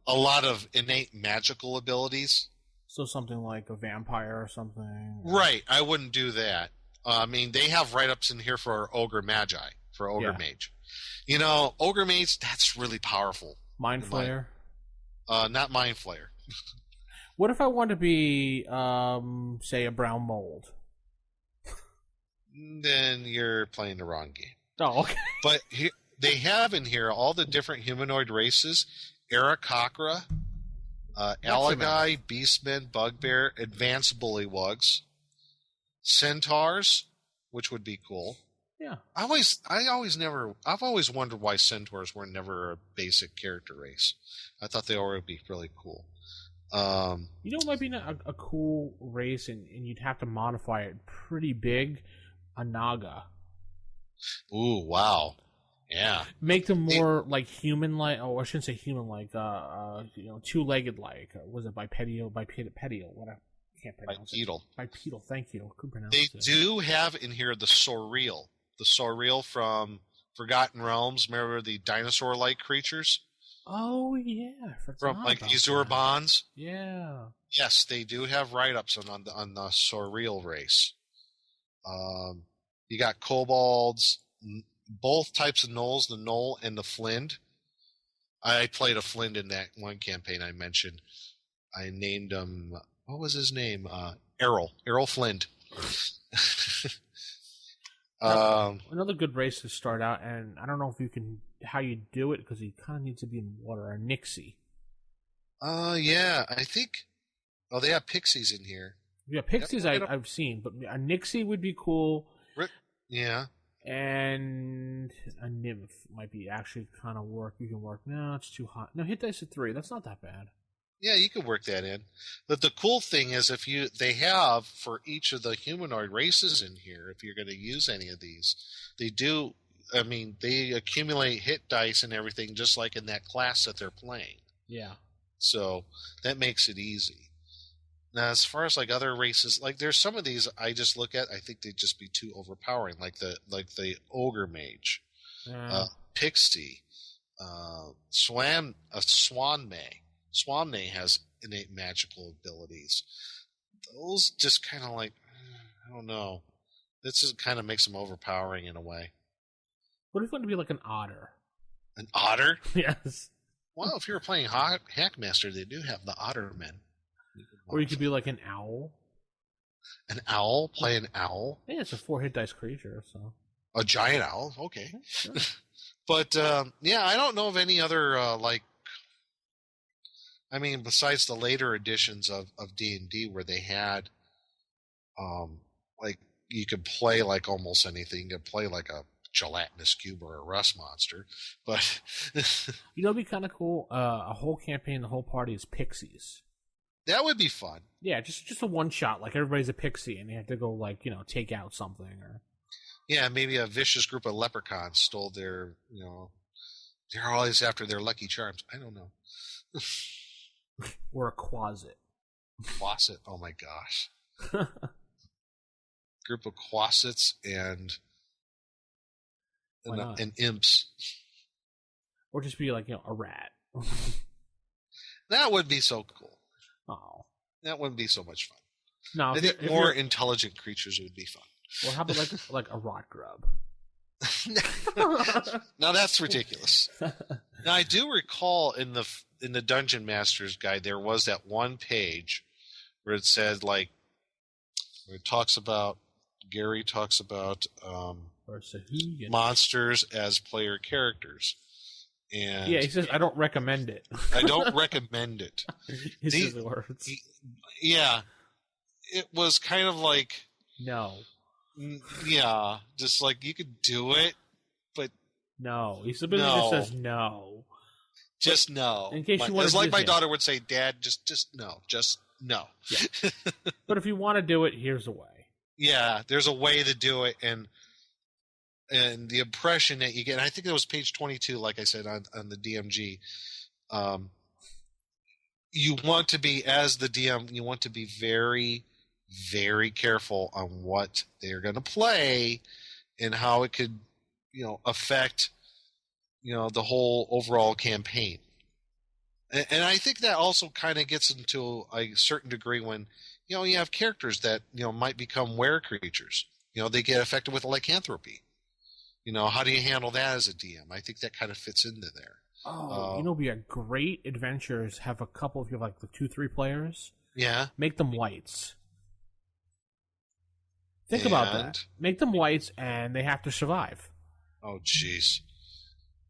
lot of innate magical abilities. So something like a vampire or something. Right. I wouldn't do that. I mean, they have write-ups in here for Ogre Magi, for Ogre Mage. Ogre Mage, that's really powerful. Mind Flayer? Not Mind Flayer. What if I want to be, say, a brown mold? Then you're playing the wrong game. Oh, okay. But they have in here all the different humanoid races: Aarakocra, Alagai, Beastmen, Bugbear, Advanced Bullywugs, Centaurs, which would be cool. Yeah. I've always wondered why Centaurs were never a basic character race. I thought they would be really cool. It might be a cool race, and you'd have to modify it pretty big. A Naga. Ooh, wow. Yeah. Make them more like human-like. Oh, I shouldn't say human-like. Two-legged like. Was it bipedal? What I can't pronounce Bipedal. it. Bipedal. Thank you. Couldn't pronounce it. They do have in here the Sauriel. The Sauriel from Forgotten Realms. Remember the dinosaur-like creatures? Oh yeah, I forgot from like Azure Bonds. Yeah. Yes, they do have write-ups on the Sauriel race. You got kobolds, both types of gnolls, the gnoll and the Flind. I played a Flind in that one campaign I mentioned. I named him, what was his name? Errol Flind. Another good race to start out, and I don't know how you do it, because he kind of needs to be in water. A Nixie. Yeah, I think. Oh, they have pixies in here. Yeah, pixies I've seen, but a Nixie would be cool. Yeah. And a nymph might be actually kind of work. You can work. No, it's too hot. No, hit dice at 3. That's not that bad. Yeah, you could work that in. But the cool thing is, they have for each of the humanoid races in here, if you're going to use any of these, they do. I mean, they accumulate hit dice and everything, just like in that class that they're playing. Yeah. So that makes it easy. Now, as far as like other races, like there's some of these I just look at, I think they'd just be too overpowering, like the Ogre Mage, Pixie, Swan May. Swan May has innate magical abilities. Those just kind of like, I don't know. This just kind of makes them overpowering in a way. What if you want to be like an otter? An otter? Yes. Well, if you were playing Hackmaster, they do have the Otter Men. Or you could be like an owl. An owl? Play an owl? Yeah, it's a 4-hit dice creature, so. A giant owl? Okay. Sure. But, I don't know of any other, besides the later editions of D&D where they had, you could play like almost anything. You could play like a gelatinous cube or a rust monster. But you know, it'd be kind of cool. A whole campaign, the whole party is pixies. That would be fun. Yeah, just a one shot. Like everybody's a pixie, and they have to go take out something. Or yeah, maybe a vicious group of leprechauns stole their. They're always after their Lucky Charms. I don't know. Or a quasit. Quasit. Oh my gosh. Group of quasits and imps. Or just be like a rat. That would be so cool. Oh, that wouldn't be so much fun. No, I think more intelligent creatures would be fun. Or how about like a rot grub? Now that's ridiculous. Now I do recall in the Dungeon Master's Guide there was that one page where it said Gary talks about monsters as player characters. And yeah, he says, I don't recommend it. I don't recommend it. His words. Yeah. It was kind of like... No. Yeah. Just like, you could do it, but... No. He simply just says no. Just no. In case you want to... It's like my daughter would say, Dad, just no. Just no. Yeah. But if you want to do it, here's a way. Yeah, there's a way to do it, and the impression that you get, and I think it was page 22, like I said, on the DMG, you want to be, as the DM, you want to be very, very careful on what they're going to play and how it could, affect, the whole overall campaign. And I think that also kind of gets into a certain degree when, you have characters that, might become were creatures. They get affected with lycanthropy. How do you handle that as a DM? I think that kind of fits into there. Oh, it'd be a great adventure is have a couple of you like the 2-3 players. Yeah. Make them whites. Think about that. Make them whites, and they have to survive. Oh, jeez.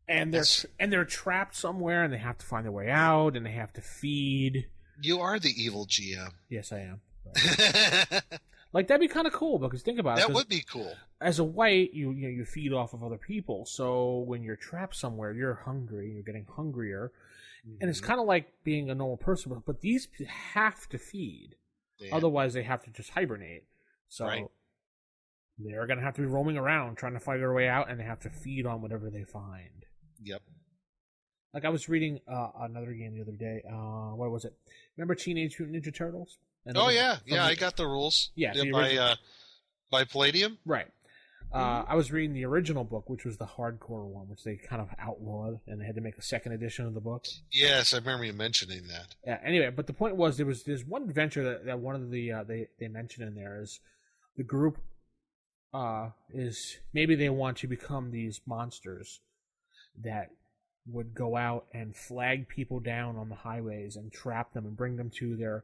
And they're trapped somewhere, and they have to find their way out, and they have to feed. You are the evil GM. Yes, I am. Right. Like, that'd be kind of cool, because think about it. That would be cool. As a white, you feed off of other people. So when you're trapped somewhere, you're hungry. You're getting hungrier. Mm-hmm. And it's kind of like being a normal person. But these have to feed. Otherwise, they have to just hibernate. So they're going to have to be roaming around, trying to find their way out, and they have to feed on whatever they find. Yep. Like, I was reading another game the other day. What was it? Remember Teenage Mutant Ninja Turtles? I got the rules. Yeah, by Palladium. Right. I was reading the original book, which was the hardcore one, which they kind of outlawed, and they had to make a second edition of the book. Yes, I remember you mentioning that. Yeah. Anyway, but the point was there's one adventure that one of the they mentioned in there is the group is maybe they want to become these monsters that would go out and flag people down on the highways and trap them and bring them to their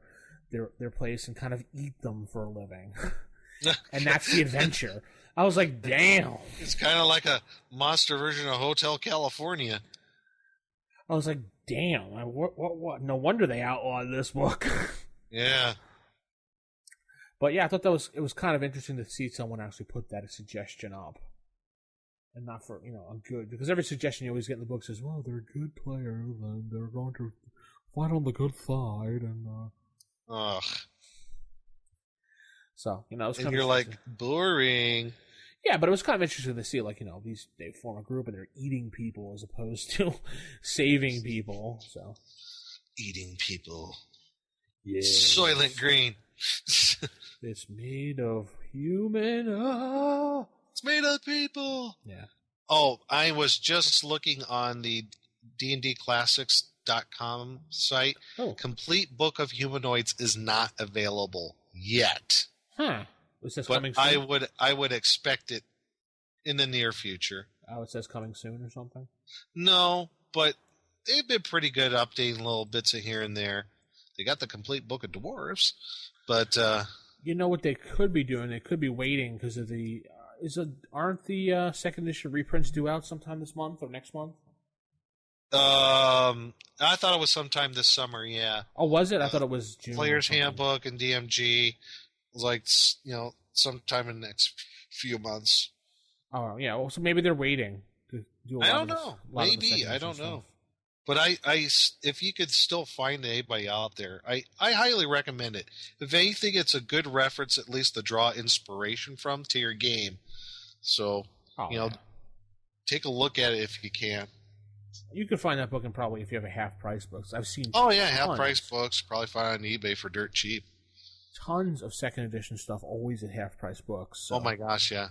place and kind of eat them for a living. And that's the adventure. I was like, damn. It's kind of like a monster version of Hotel California. I was like, damn. What? No wonder they outlawed this book. Yeah. But yeah, I thought it was kind of interesting to see someone actually put that suggestion up. And not for, a good... Because every suggestion you always get in the book says, well, they're good players, and they're going to fight on the good side, and... Ugh. So, it was and kind you're of... like, boring. Yeah, but it was kind of interesting to see, they form a group, and they're eating people as opposed to saving people, so... Eating people. Yeah. Soylent Green. It's made of human... It's made of people. Yeah. Oh, I was just looking on the dndclassics.com site. Oh. Complete Book of Humanoids is not available yet. Huh. It says but coming soon? I would expect it in the near future. Oh, it says coming soon or something? No, but they've been pretty good updating little bits of here and there. They got the complete book of dwarves, but you know what they could be doing? They could be waiting because of the aren't the second edition reprints due out sometime this month or next month? I thought it was sometime this summer. Yeah. Oh, was it? I thought it was June. Player's Handbook and DMG was like sometime in the next few months. Oh yeah. Well, so maybe they're waiting to do. I don't know. Maybe I don't know. But I, if you could still find anybody out there, I highly recommend it. If anything, it's a good reference, at least to draw inspiration from to your game. So, take a look at it if you can. You could find that book in probably if you have a half-price books. I've seen. Oh yeah, half-price books. Probably find it on eBay for dirt cheap. Tons of second edition stuff always at half-price books. So. Oh my gosh, yeah.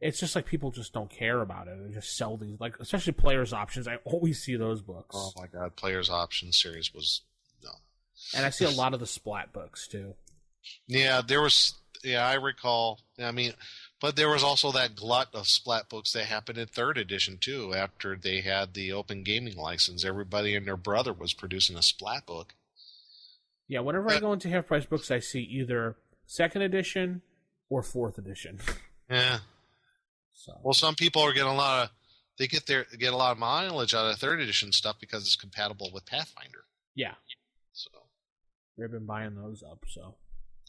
It's just like people just don't care about it. They just sell these, like especially Player's Options. I always see those books. Oh my god, Player's Options series was no. And I see a lot of the Splat books too. Yeah, there was. Yeah, I recall. I mean, but there was also that glut of Splat books that happened in third edition too. After they had the Open Gaming license, everybody and their brother was producing a Splat book. Yeah, whenever I go into half price books, I see either second edition or fourth edition. Yeah. So. Well, some people are getting get a lot of mileage out of third edition stuff because it's compatible with Pathfinder. Yeah. So they've been buying those up. So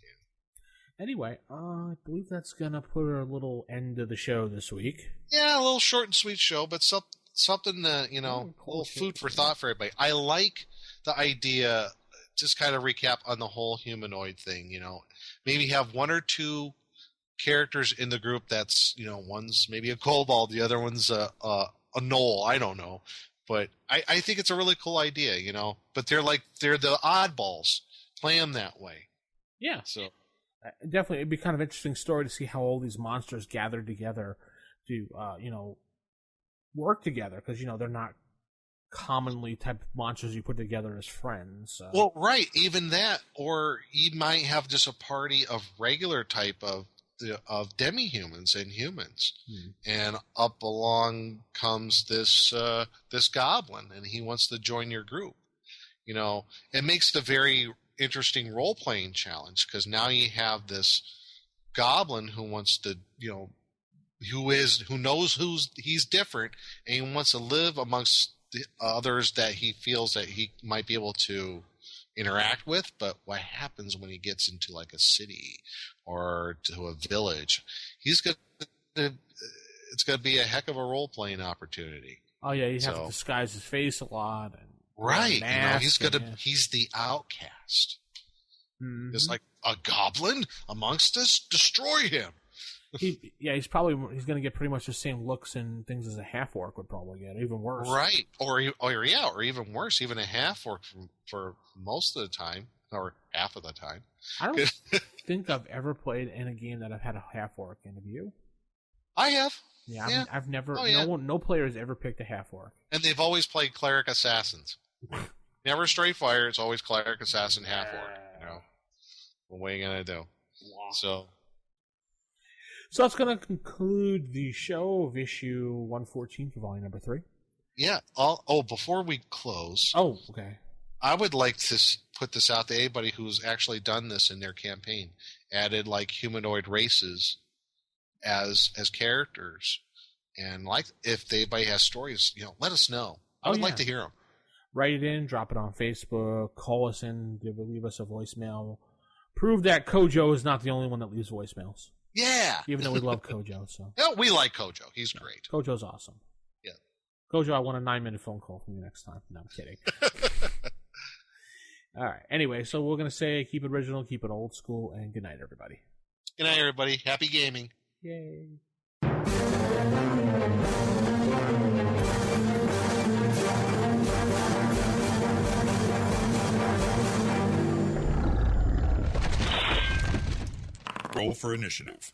yeah. Anyway, I believe that's gonna put a little end to the show this week. Yeah, a little short and sweet show, but something that a little food for thought for everybody. I like the idea. Just kind of recap on the whole humanoid thing. Maybe have one or two characters in the group that's one's maybe a kobold, the other one's a gnoll. I don't know, but I think it's a really cool idea, but they're the oddballs. Play them that way. Yeah. So definitely it'd be kind of interesting story to see how all these monsters gathered together to work together, because they're not commonly type of monsters you put together as friends. Well, right, even that, or you might have just a party of regular type of demi-humans and humans, and up along comes this goblin, and he wants to join your group. It makes the very interesting role-playing challenge, because now you have this goblin who wants to, who knows he's different, and he wants to live amongst the others that he feels that he might be able to interact with. But what happens when he gets into like a city or to a village? It's going to be a heck of a role-playing opportunity. Oh yeah, you have to disguise his face a lot, and right. He's the outcast. Mm-hmm. It's like a goblin amongst us. Destroy him. He's going to get pretty much the same looks and things as a half orc would probably get, even worse. Right, or even worse, even a half orc for most of the time, or half of the time. I don't think I've ever played in a game that I've had a half orc in. Have you? I have. Yeah, I've never. Oh, yeah. No player has ever picked a half orc, and they've always played cleric assassins. Never straight fire. It's always cleric assassin half orc. What are you gonna do? Wow. So that's going to conclude the show of issue 114 for volume number 3. Yeah. Before we close. Oh, okay. I would like to put this out to anybody who's actually done this in their campaign. Added like humanoid races as characters. And like if anybody has stories, let us know. I would like to hear them. Write it in, drop it on Facebook, call us in, leave us a voicemail. Prove that Kojo is not the only one that leaves voicemails. Yeah. Even though we love Kojo. So. No, we like Kojo. He's great. Kojo's awesome. Yeah. Kojo, I want a 9-minute phone call from you next time. No, I'm kidding. All right. Anyway, so we're going to say keep it original, keep it old school, and good night, everybody. Good night, everybody. Happy gaming. Yay. Roll for initiative.